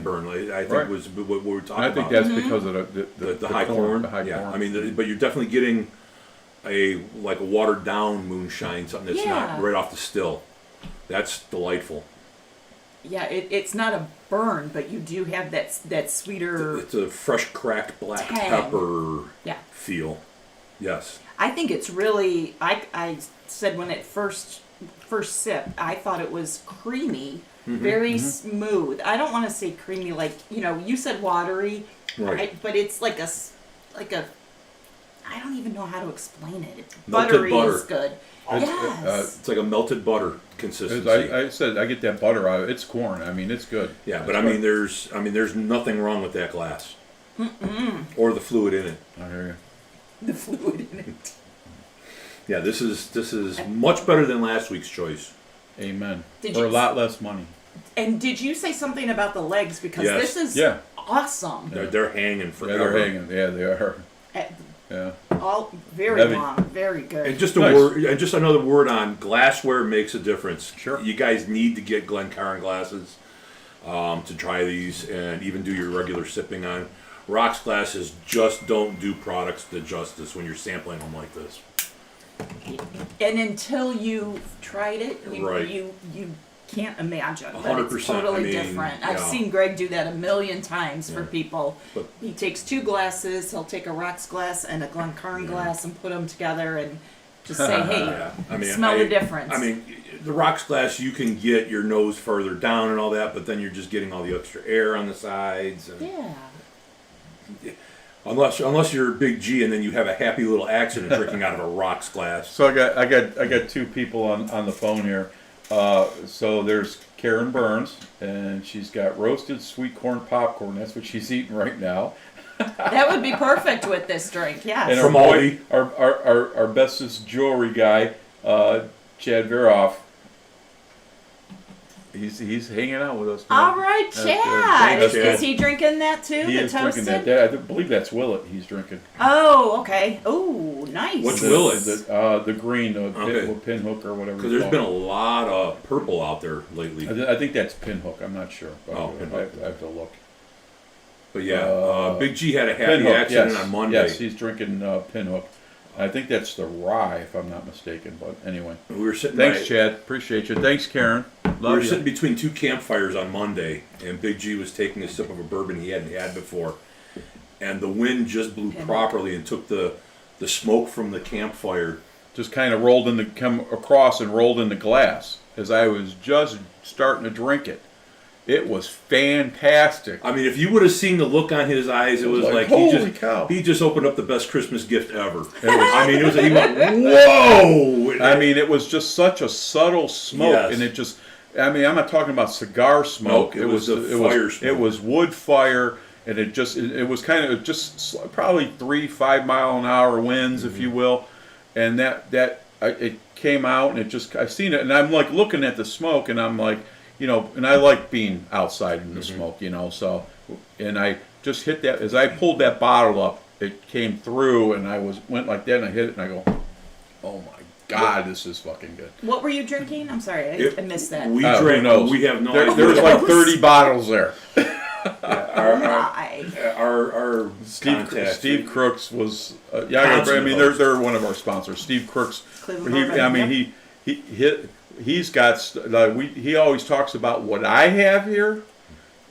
burn. I think Right. was what we were talking and I think about. that's because of The high corn. The high yeah, corn. I mean, but you're definitely getting a watered down moonshine, something that's not Yeah. right off the still. That's delightful. Yeah, it's not a burn, but you do have that sweeter. It's a fresh cracked black Tang. pepper Yeah. feel. Yes. I think it's really. I said when it first sip, I thought it was creamy, very smooth. I don't want to say creamy like you said watery, Right. but it's like a. I don't even know how to explain it. It's Melted buttery butter. is good. Yes. It's like a melted butter consistency. I said I get that butter out. It's corn. I mean, it's good. Yeah, but I mean, there's nothing wrong with that glass, or the fluid in it. I hear you. The fluid in it. Yeah, this is much better than last week's choice. Amen. Did For you- a lot less money. And did you say something about the legs? Because Yes. this is Yeah. awesome. They're hanging Yeah, forever. they're hanging. Yeah, they are. Uh, Yeah. All very Heavy. long, very good. And just a Nice. word, and just another word on glassware makes a difference. Sure. You guys need to get Glencairn glasses to try these, and even do your regular sipping on. Rocks glasses just don't do products the justice when you're sampling them like this. And until you tried it, Right. you can't imagine. But 100%, it's totally I mean, different. I've yeah. seen Greg do that a million times for Yeah. people. But- He takes two glasses. He'll take a rocks glass and a Glencairn glass and put them together and just say, "Hey, Yeah, I mean, smell the difference." I mean, the rocks glass you can get your nose further down and all that, but then you're just getting all the extra air on the sides. And yeah. unless you're Big G and then you have a happy little accident drinking out of a rocks glass. So I got two people on the phone here. So there's Karen Burns, and she's got roasted sweet corn popcorn. That's what she's eating right now. That would be perfect with this drink. Yes. And From our boy, Aldi. our bestest jewelry guy, Chad Veroff. He's hanging out with us now. All right, That's Chad. good. Chad. Is he drinking that too? He the is toasted? drinking that. I believe that's Willet. He's drinking. Oh, okay. Oh, nice. What's The- Willet? The green, Okay. pinhook or whatever. Because it's there's been a called. lot of purple out there lately. I think that's pinhook. I'm not sure. But Oh, Pinhook. I have to look. But yeah, Big G had a happy Pinhook, accident yes. on Monday. Yes, he's drinking pinhook. I think that's the rye, if I'm not mistaken. But anyway, We were sitting thanks, by- Chad. Appreciate you. Thanks, Karen. We Love were you. sitting between two campfires on Monday, and Big G was taking a sip of a bourbon he hadn't had before, and the wind just blew properly and took the smoke from the campfire. Just kind of come across and rolled in the glass as I was just starting to drink it. It was fantastic. I mean, if you would have seen the look on his eyes, it was like holy cow. he just opened up the best Christmas gift ever. I mean, he went, whoa! I mean, it was just such a subtle smoke, Yes. and it just. I mean, I'm not talking about cigar smoke. Nope, it was the fire smoke. It was wood fire, and it was kind of just probably 3-5 mile an hour winds, if you will, and it came out, and I seen it, and I'm like looking at the smoke, and I'm like, and I like being outside in the smoke, so, and I just hit that as I pulled that bottle up, it came through, and went like that, and I hit it, and I go, oh my God, this is fucking good. What were you drinking? I'm sorry, I missed that. We Who drank. knows? We have no There idea. was like 30 bottles there. My. Our contact. Steve Crooks was Constant I mean host. they're one of our sponsors. Steve Crooks. Cleveland Bourbon, I mean he's got he always talks about what I have here.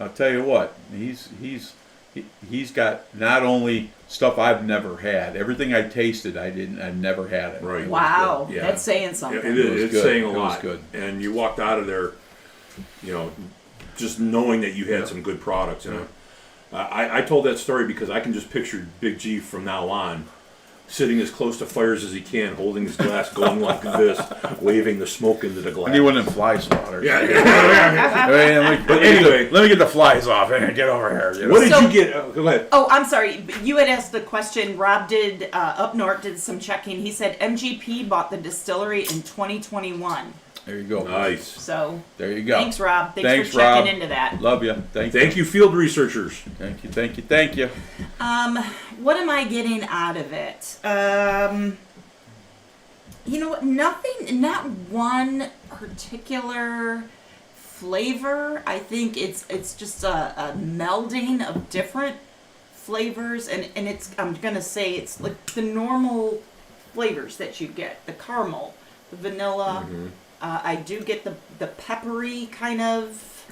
I'll tell you what, he's got not only stuff I've never had. Everything I tasted, I've never had it. Right. Wow, Yeah. that's saying Yeah, something. it is. was It's good. saying a It was lot. good. And you walked out of there, just knowing that you had some good products. And I told that story because I can just picture Big G from now on, sitting as close to fires as he can, holding his glass, going like this, waving the smoke into the glass. And he wasn't in fly swatter. Yeah. But anyway. let me get the flies off and get over here. What did So- you get? Go ahead. Oh, I'm sorry. You had asked the question. Rob did up north did some checking. He said MGP bought the distillery in 2021. There you go. Nice. So There you go. thanks, Rob. Thanks Thanks, for checking Rob. into that. Love you. Thank you. Thank you, field researchers. Thank you. Thank you. Thank you. What am I getting out of it? You know what? Nothing, not one particular flavor. I think it's just a melding of different flavors, and it's, I'm gonna say it's like the normal flavors that you get: the caramel, the vanilla. I do get the peppery kind of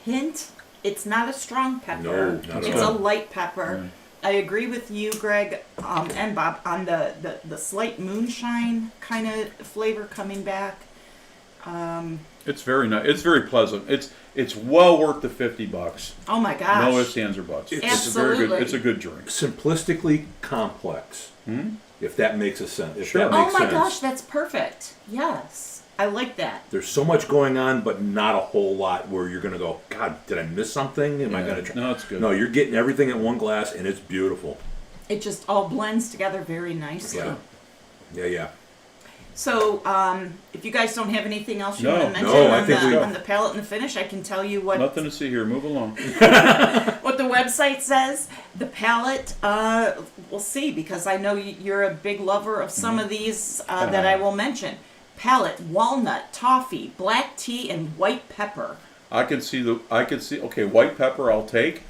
hint. It's not a strong pepper. No, not at It's all. a light pepper. Right. I agree with you, Greg, and Bob, on the slight moonshine kind of flavor coming back. It's very nice. It's very pleasant. It's well worth the $50. Oh my gosh. No ifs, ands, or buts. It's a very good. Absolutely. It's a good drink. Simplistically complex. If that makes a sense. If Sure. that Oh makes my sense. gosh, that's perfect. Yes. I like that. There's so much going on, but not a whole lot where you're gonna go, God, did I miss something? Am I Yeah. gonna try? No, it's good. No, you're getting everything in one glass, and it's beautiful. It just all blends together very nicely. Yeah. So, if you guys don't have anything else you No. want to mention No, I on, think we- on the palette and the finish, I can tell you what Nothing to see here. Move along. what the website says. The palette, we'll see, because I know you're a big lover of some of these that I will mention. Palette, walnut, toffee, black tea, and white pepper. I can see. Okay, white pepper. I'll take.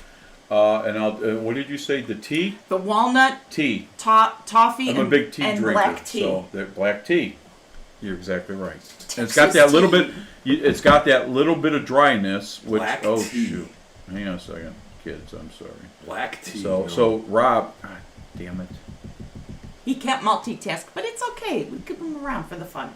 And I'll. What did you say? The tea. The walnut, Tea. toffee, I'm a and, big tea and drinker. black tea. So that black tea. You're exactly right. And it's Texas got that little tea. bit. It's got that little bit of dryness. Which Black oh tea. shoot. Hang on a second, kids. I'm sorry. Black tea. So no. so Rob. God damn it. He can't multitask, but it's okay. We keep him around for the fun.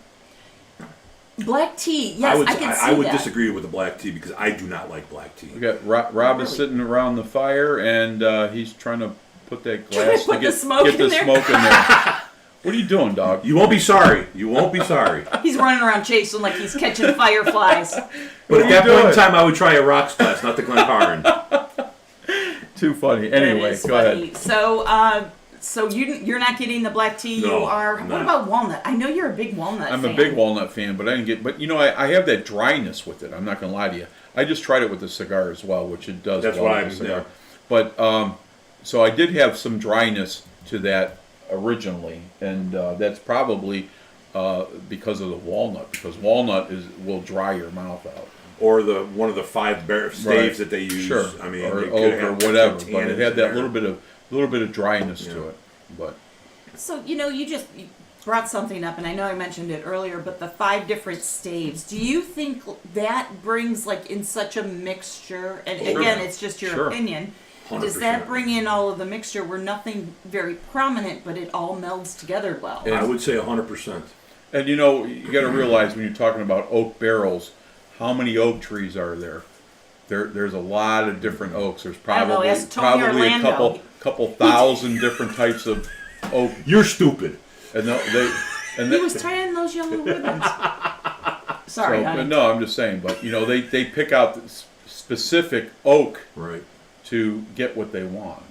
Black tea, yes, I can see I would that. disagree with the black tea because I do not like black tea. We got Rob is Really? sitting around the fire and he's trying to put that Trying to glass put to get the smoke get in the there. smoke in there. What are you doing, dog? You won't be sorry. You won't be sorry. He's running around chasing like he's catching fireflies. But are at you that point doing? in time, I would try a rocks glass, not the Glencairn. Too funny. Anyway, That is go funny. ahead. So you're not getting the black tea. No, you are. I'm What not. about walnut? I know you're a big walnut. I'm fan. a big walnut fan, but I didn't get. But you know, I have that dryness with it. I'm not gonna lie to you. I just tried it with the cigar as well, which it does. That's well what with the I'm- cigar. yeah. But so I did have some dryness to that originally, and that's probably because of the walnut. Because walnut will dry your mouth out. Or one of the 5 staves Right. that they use. Sure. I mean, or they could oak or have whatever. extra But it tannins had in that there. little bit of dryness Yeah. to it. But So you brought something up, and I know I mentioned it earlier, but the 5 different staves. Do you think that brings like in such a mixture? And Sure. again, it's just your Sure. opinion. Does 100%. that bring in all of the mixture where nothing very prominent, but it all melds together well? Yeah. I would say 100%. And you know, you got to realize when you're talking about oak barrels, how many oak trees are there? There's a lot of different oaks. There's I don't know, probably ask Tony a Orlando. couple thousand different types of oak, You're stupid. and He was tying those yellow ribbons. Sorry, so, honey. no, I'm just saying. But you know, they pick out the specific oak Right. to get what they want.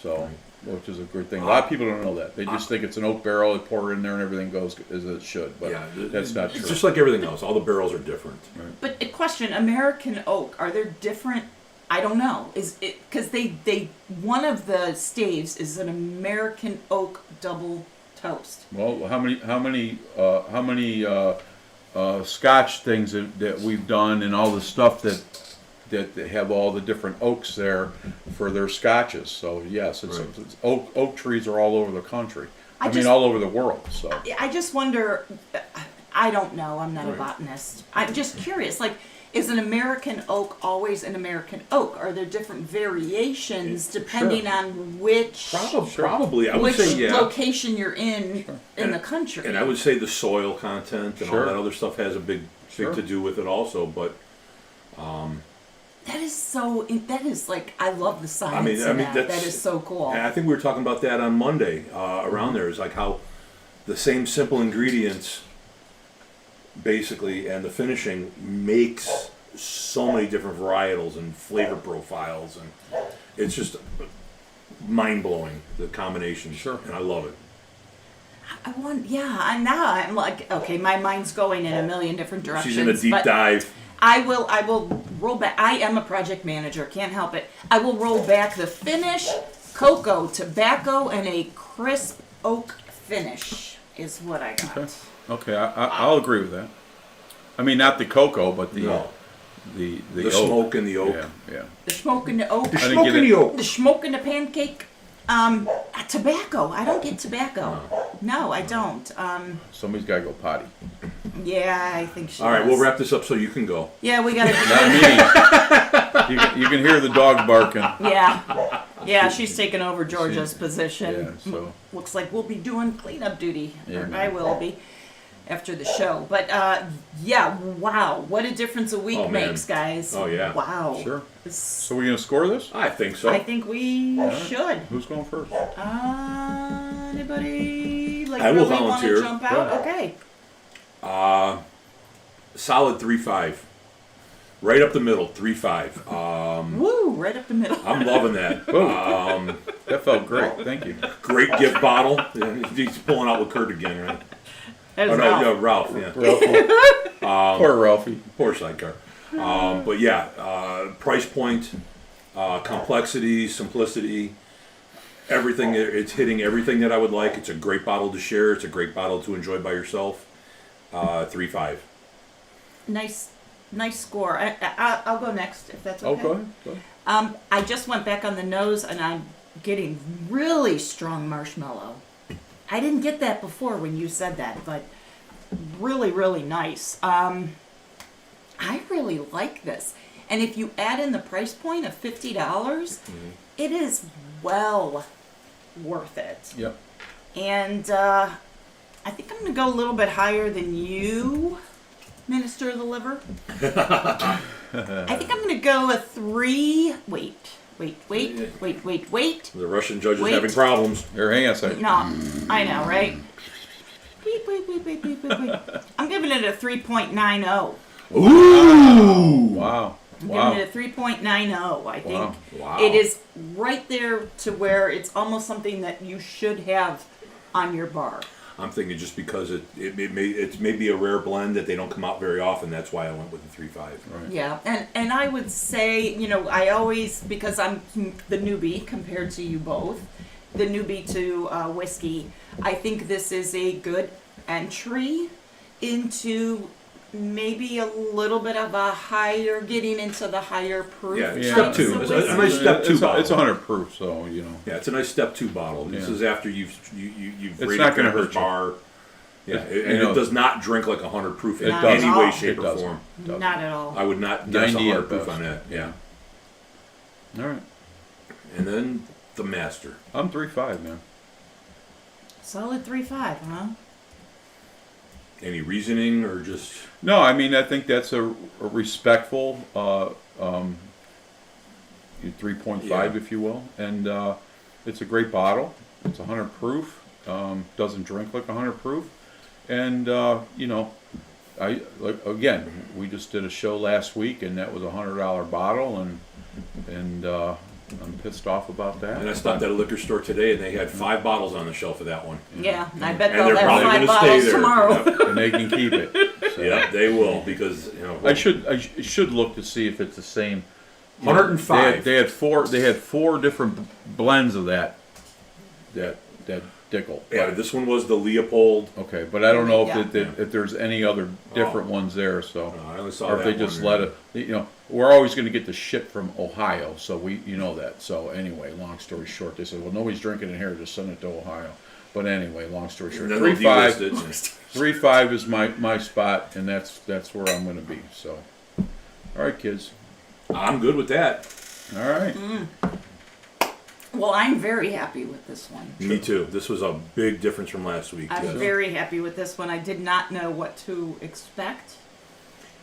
So, which is a good thing. A lot of people don't know that. They just think it's an oak barrel. They pour it in there, and everything goes as it should. But Yeah, that's not It's true. just like everything else. All the barrels are different. But a question: American oak. Are there different? I don't know. Is it because they one of the staves is an American oak double toast. Well, how many Scotch things that we've done, and all the stuff that have all the different oaks there for their Scotches. So yes, it's oak trees are all over the country. I mean, just- all over the world. So I just wonder. I don't know. I'm not a Right. botanist. I'm just curious. Like, is an American oak always an American oak? Are there different variations depending on which Probably. I would which say yeah. location you're in the country? And I would say the soil content and Sure. all that other stuff has a big Sure. to do with it also. But That is so. That is like I love the science. I mean, in that. that's- That is so cool. and I think we were talking about that on Monday around there. Is like how the same simple ingredients, basically, and the finishing makes so many different varietals and flavor profiles, and it's just mind blowing the combinations. Sure. And I love it. I want. Yeah. And now I'm like, okay, my mind's going in a million different directions. She's in a deep but dive. I will roll back. I am a project manager. Can't help it. I will roll back the finish, cocoa, tobacco, and a crisp oak finish. is what I got. Okay, I'll agree with that. I mean, not the cocoa, but the No. the The oak. smoke and the oak. Yeah. The smoke and the oak. I didn't Smoke get and it. the oak. The smoke and the pancake. Tobacco. I don't get tobacco. No, I don't. Somebody's got to go potty. Yeah, I think she All right, does. we'll wrap this up so you can go. Yeah, we gotta. Not me. You can hear the dog barking. Yeah. Yeah, she's taking over Georgia's position. Yeah, so Looks like we'll be doing cleanup duty. Yeah. Or I will be after the show. But yeah, wow. What a difference a week Oh, man. makes, guys. Oh, yeah. Wow. sure. This- So we're gonna score this? I think so. I think we should. Who's going first? Anybody like I will really want to volunteer. jump out? Go Okay. Solid 3-5. Right up the middle, 3-5. Woo! Right up the middle. I'm loving that. Whoa. That felt great. Thank you. Great gift bottle. Yeah, he's pulling out with Kurt again, right? That Oh is no, Ralph. no, Ralph. Yeah, Ralphie. Poor Ralphie. poor sidecar. But yeah, price point, complexity, simplicity, everything. It's hitting everything that I would like. It's a great bottle to share. It's a great bottle to enjoy by yourself. 3-5. Nice score. I'll go next if that's Oh, okay. go ahead. Go ahead. I just went back on the nose and I'm getting really strong marshmallow. I didn't get that before when you said that, but really, really nice. I really like this. And if you add in the price point of $50, it is well worth it. Yep. And I think I'm going to go a little bit higher than you, Minister of the Liver. I think I'm going to go a 3. Wait. The Russian judge is Wait. having problems. Here, hang on a second. No, I know, right? Wait. I'm giving it a 3.90. Ooh! Wow. I'm Wow. giving it a 3.90. I think Wow. Wow. it is right there to where it's almost something that you should have on your bar. I'm thinking just because it's maybe a rare blend that they don't come out very often. That's why I went with the 3-5. Right. Yeah, and I would say, I always, because I'm the newbie compared to you both, the newbie to whiskey, I think this is a good entry into maybe a little bit of a higher, getting into the higher proof. Yeah, Yeah. step types 2. of It's a whiskey. nice step 2 It's bottle. it's 100 proof, so Yeah, it's a nice step 2 bottle. This Yeah. is after you've It's rated not gonna Grandma's hurt you. bar. Yeah, It- and you know- it does not drink like 100 proof in It Not any at way, all. shape, It or doesn't. form. Not at all. I would not guess 90 at 100 proof best. on that. Yeah. All right. And then the master. I'm 3-5, man. Solid 3.5, huh? Any reasoning or just No, I mean I think that's a respectful 3.5, Yeah. if you will, and it's a great bottle. It's 100 proof. Doesn't drink like 100 proof, and again, we just did a show last week, and that was a $100 bottle, and I'm pissed off about that. And I stopped at a liquor store today, and they had 5 bottles on the shelf of that one. Yeah, and I bet And they'll they're have probably 5 going to stay bottles there. tomorrow. Yep. And they can keep it. So. Yeah, they will because I should look to see if it's the same. 105. They had four different blends of that Dickel. Yeah, this one was the Leopold. Okay, but I don't know Yeah. if there's any other different ones there. So, I only saw or if that they just one, let it. We're always going to get the shit from Ohio, so we that. So anyway, long story short, they said, well, nobody's drinking in here, just send it to Ohio. But anyway, long story short, And then they'll 3.5. delist it. 3.5 is my spot, and that's where I'm going to be. So, all right, kids. I'm good with that. All right. Well, I'm very happy with this one. Me too. This was a big difference from last week. I'm yes. very happy with this one. I did not know what to expect.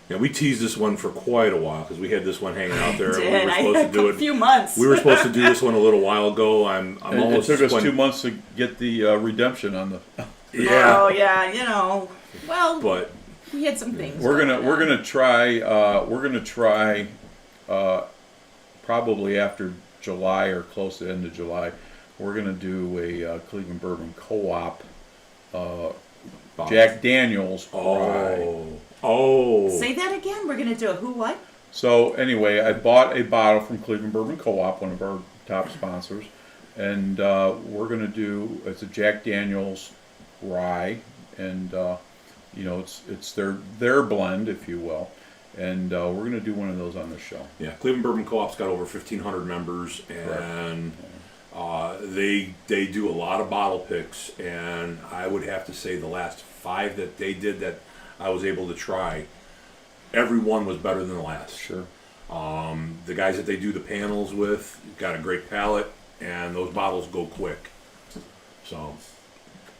Yeah, we teased this one for quite a while because we had this one hanging out there. Did We were I supposed had to do a it. few months? We were supposed to do this one a little while ago. I'm It almost. took us when- 2 months to get the redemption on the. Yeah, Oh yeah, Well, but we had some things. We're going gonna try probably after July or close to the end of July. We're gonna do a Cleveland Bourbon Co-op Jack Daniels rye. Oh. Say that again. We're gonna do a who what? So anyway, I bought a bottle from Cleveland Bourbon Co-op, one of our top sponsors, and we're gonna do it's a Jack Daniels rye, and you know, it's their blend, if you will. And we're going to do one of those on the show. Yeah, Cleveland Bourbon Co-op's got over 1,500 members, and they do a lot of bottle picks. And I would have to say the last 5 that they did that I was able to try, every one was better than the last. Sure. The guys that they do the panels with got a great palate, and those bottles go quick. So.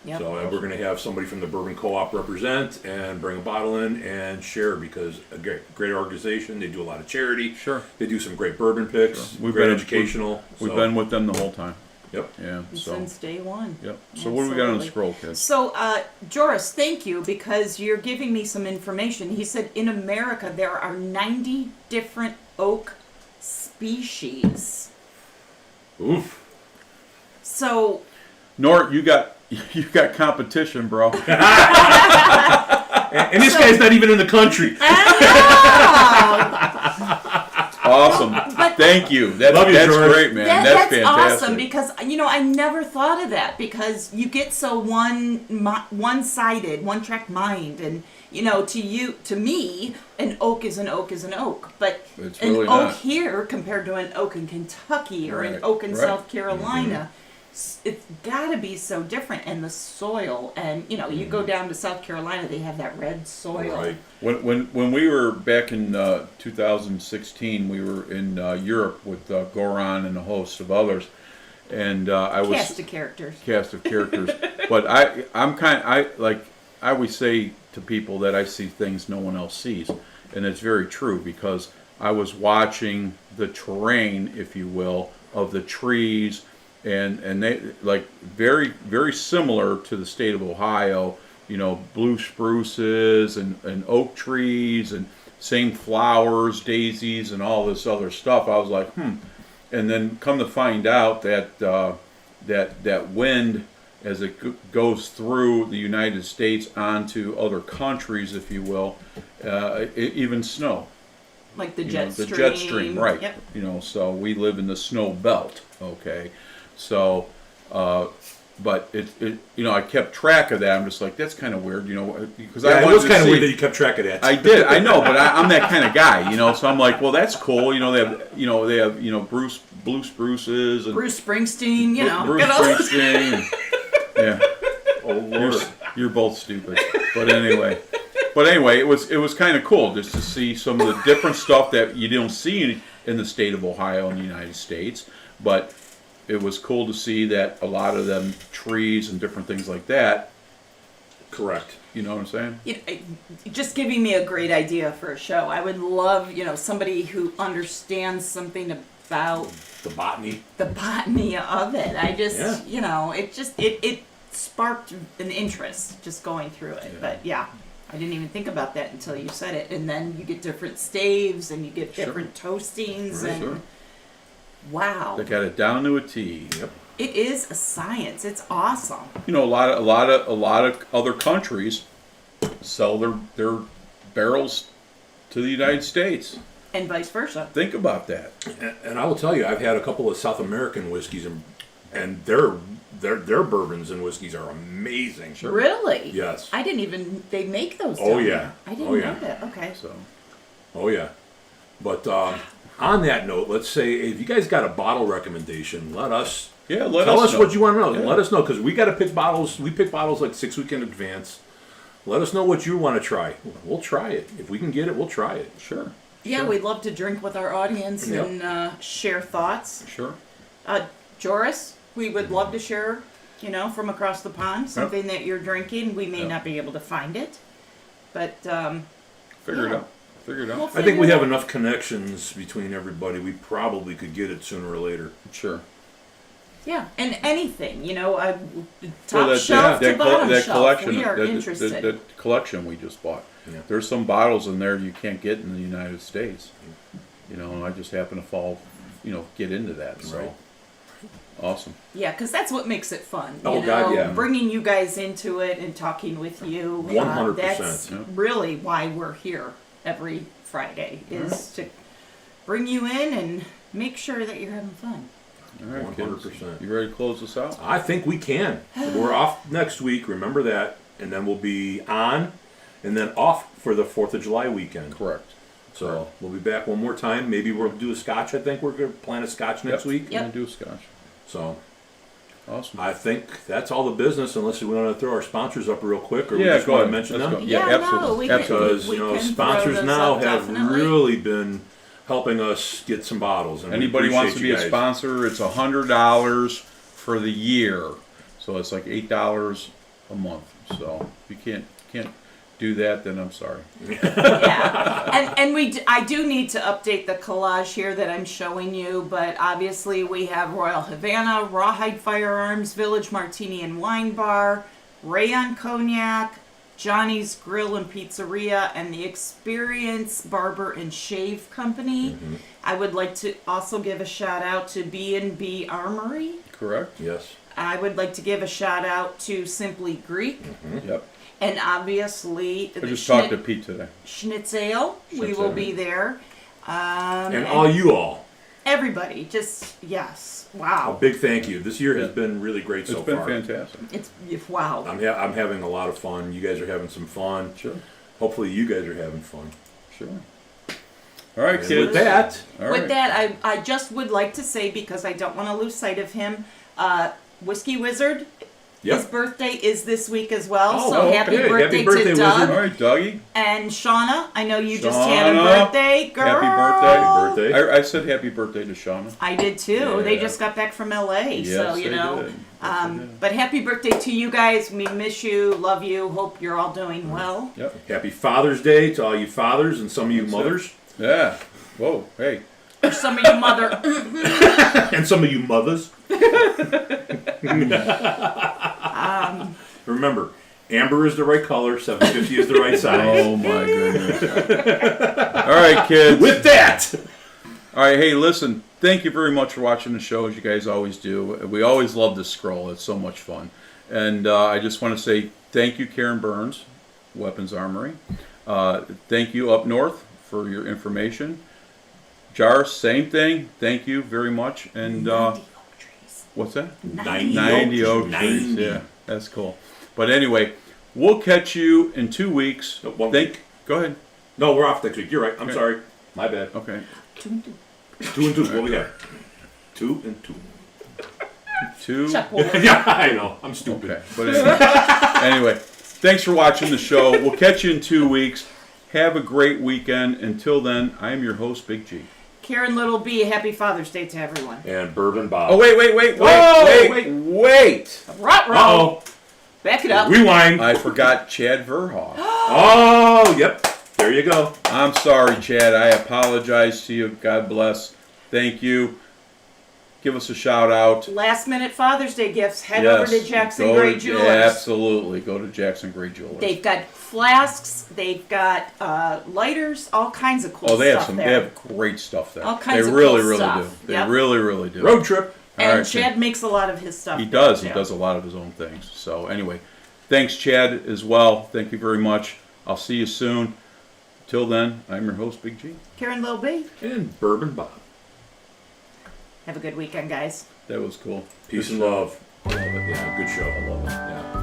Yep. So we're going to have somebody from the Bourbon Co-op represent and bring a bottle in and share, because a great organization. They do a lot of charity. Sure. They do some great bourbon picks. Sure. We've Great been educational. We've been with them the whole time. Yep. Yeah. So. Since day one. Yep. So what do we got on the Absolutely. scroll, kids? So, Joris, thank you, because you're giving me some information. He said in America there are 90 different oak species. Oof. So, Nort, you got competition, bro. And this guy's not even in the country. Awesome. Thank you. That's Love you, that's George. great, man. that's fantastic. awesome, because I never thought of that, because you get so one-sided, one-track mind, and to me, an oak is an oak is an oak, but It's an really oak not. here compared to an oak in Kentucky or an Right, oak in right. South Carolina, it's got to be so different. And the soil, and you go down to South Carolina, they have that red soil. Right. When we were back in 2016, we were in Europe with Goran and a host of others, and I was Cast of characters. But I always say to people that I see things no one else sees, and it's very true, because I was watching the terrain, if you will, of the trees, and they like very, very similar to the state of Ohio. Blue spruces and oak trees, and same flowers, daisies, and all this other stuff. I was like, and then come to find out that that wind, as it goes through the United States onto other countries, if you will, even snow. Like the jet stream. The jet stream, right. Yep. So we live in the snow belt, okay? So, but I kept track of that. I'm just like, that's kind of weird, because Yeah, I it wanted was to kind of see. weird that you kept track of that. I did, I know, but I'm that kind of guy, so I'm like, well, that's cool. They have blue spruces and Bruce Springsteen, Bruce got all- Springsteen. And, yeah. Oh Lord. You're both stupid. But anyway, it was kind of cool just to see some of the different stuff that you don't see in the state of Ohio and the United States. But it was cool to see that a lot of them trees and different things like that. Correct. You know what I'm saying? Just giving me a great idea for a show. I would love, somebody who understands something about The botany. the botany of it. I just, Yeah. it sparked an interest just going through it. Yeah. But yeah, I didn't even think about that until you said it. And then you get different staves and you get Sure. different toastings and Sure. wow, They got it down to a T. Yep. it is a science. It's awesome. A lot of other countries sell their barrels to the United States. And vice versa. Think about that. And I will tell you, I've had a couple of South American whiskeys, and their bourbons and whiskeys are amazing. Really? Yes. I didn't even, they make those Oh, down yeah. there. I didn't Oh, yeah. know that. Okay. So Oh yeah. But on that note, let's say if you guys got a bottle recommendation, let us tell tell us know. what you want to know. Yeah. Let us know, because we got to pick bottles. We pick bottles like 6 weeks in advance. Let us know what you want to try. We'll try it. If we can get it, we'll try it. Sure. Yeah, we'd love to drink with our audience Yep. and share thoughts. Sure. Joris, we would love to share, from across the pond, something that you're drinking. We may Yep. not be able to find it, but Figure it Yeah. out. Figure it out. we'll I think figure we it have out. enough connections between everybody. We probably could get it sooner or later. Sure. Yeah, and anything, top Well, shelf to bottom that shelf. collection, We are that interested. collection we just bought. Yeah. There's some bottles in there you can't get in the United States. And I just happen to get into that. So Right. awesome. Yeah, because that's what makes it fun. Oh, God, yeah. Bringing you guys into it and talking with you. 100%. That's Yeah. really why we're here every Friday, is to bring you in and make sure that you're having fun. All right, kids. 100%. You ready to close this out? I think we can. We're off next week, remember that. And then we'll be on and then off for the 4th of July weekend. Correct. So we'll be back one more time. Maybe we'll do a scotch. I think we're going to plan a scotch next week. We're gonna do a scotch. So Awesome. I think that's all the business, unless we want to throw our sponsors up real quick, or we Yeah, just go want to ahead. mention Let's them. go. Yeah, absolutely. No, Because we can throw sponsors those now up, have definitely. really been helping us get some bottles. And we Anybody wants to appreciate be a you guys. sponsor, it's $100 for the year. So it's like $8 a month. So if you can't do that, then I'm sorry. Yeah, and I do need to update the collage here that I'm showing you, but obviously we have Royal Havana, Rawhide Firearms, Village Martini and Wine Bar, Rayon Cognac, Johnny's Grill and Pizzeria, and the Experience Barber and Shave Company. I would like to also give a shout out to B&B Armory. Correct? Yes. I would like to give a shout out to Simply Greek. Yep. And obviously, I just talked to Pete today. Schnitzel, we will be there. And all you all, Everybody, just, yes. a Wow. big thank you. This year has been really great so It's been far. fantastic. It's, wow. I'm having a lot of fun. You guys are having some fun. Sure. Hopefully you guys are having fun. Sure. All right, And kids. with that, All With right. that, I just would like to say, because I don't want to lose sight of him, Whiskey Wizard, his yep. birthday is this week as well. Oh, so okay. happy Happy birthday birthday, to Doug. Wizard. All right, Dougie. And Shauna, I know you just had a Shauna, birthday, girl. happy birthday. Happy birthday. I said happy birthday to Shauna. I did too. They Yeah. just got back from LA, Yes, so you they know. did. Yes, they did. But happy birthday to you guys. We miss you, love you. Hope you're all doing well. Yep. Happy Father's Day to all you fathers and some of you That's it. mothers. Yeah. Whoa. Hey. For some of you mother. And some of you mothers. Remember, amber is the right color, 750 is the right size. Oh my goodness. All right, kids. With that, All right. Hey, listen. Thank you very much for watching the show, as you guys always do. We always love this scroll. It's so much fun. And I just want to say thank you, Karen Burns, Weapons Armory. Thank you, Up North, for your information. Jar, same thing. Thank you very much. And 90 oak trees. what's that? 90 oak trees. 90. Yeah, that's cool. But anyway, we'll catch you in 2 weeks. No, 1 week. Go ahead. No, we're off next week. You're right. I'm Okay. sorry. My bad. Okay. 2 and 2. 2 and 2. What we got? 2 and 2. 2. Chuck Wolf. Yeah, I know. I'm stupid. Okay. But anyway, thanks for watching the show. We'll catch you in 2 weeks. Have a great weekend. Until then, I am your host, Big G. Karen Little B, happy Father's Day to everyone. And Bourbon Bob. Oh, wait. Ruh-roh. Uh-oh. Back it up. Rewind. I forgot Chad Verhoff. Oh, yep. There you go. I'm sorry, Chad. I apologize to you. God bless. Thank you. Give us a shout out. Last minute Father's Day gifts. Head over to Jackson Go Gray to- Jewelers. Absolutely. Go to Jackson Gray Jewelers. They've got flasks. They've got lighters. All kinds of cool Oh, they have stuff some. there. They have great stuff there. All kinds they of really, cool really stuff. do. They Yep. really do. Road trip. All And right, Chad makes a lot of his stuff. He does. He too. does a lot of his own things. So anyway, thanks, Chad, as well. Thank you very much. I'll see you soon. Till then, I'm your host, Big G. Karen Little B. And Bourbon Bob. Have a good weekend, guys. That was cool. Peace Good and show. love. I love it. Yeah, good show. I love it. Yeah.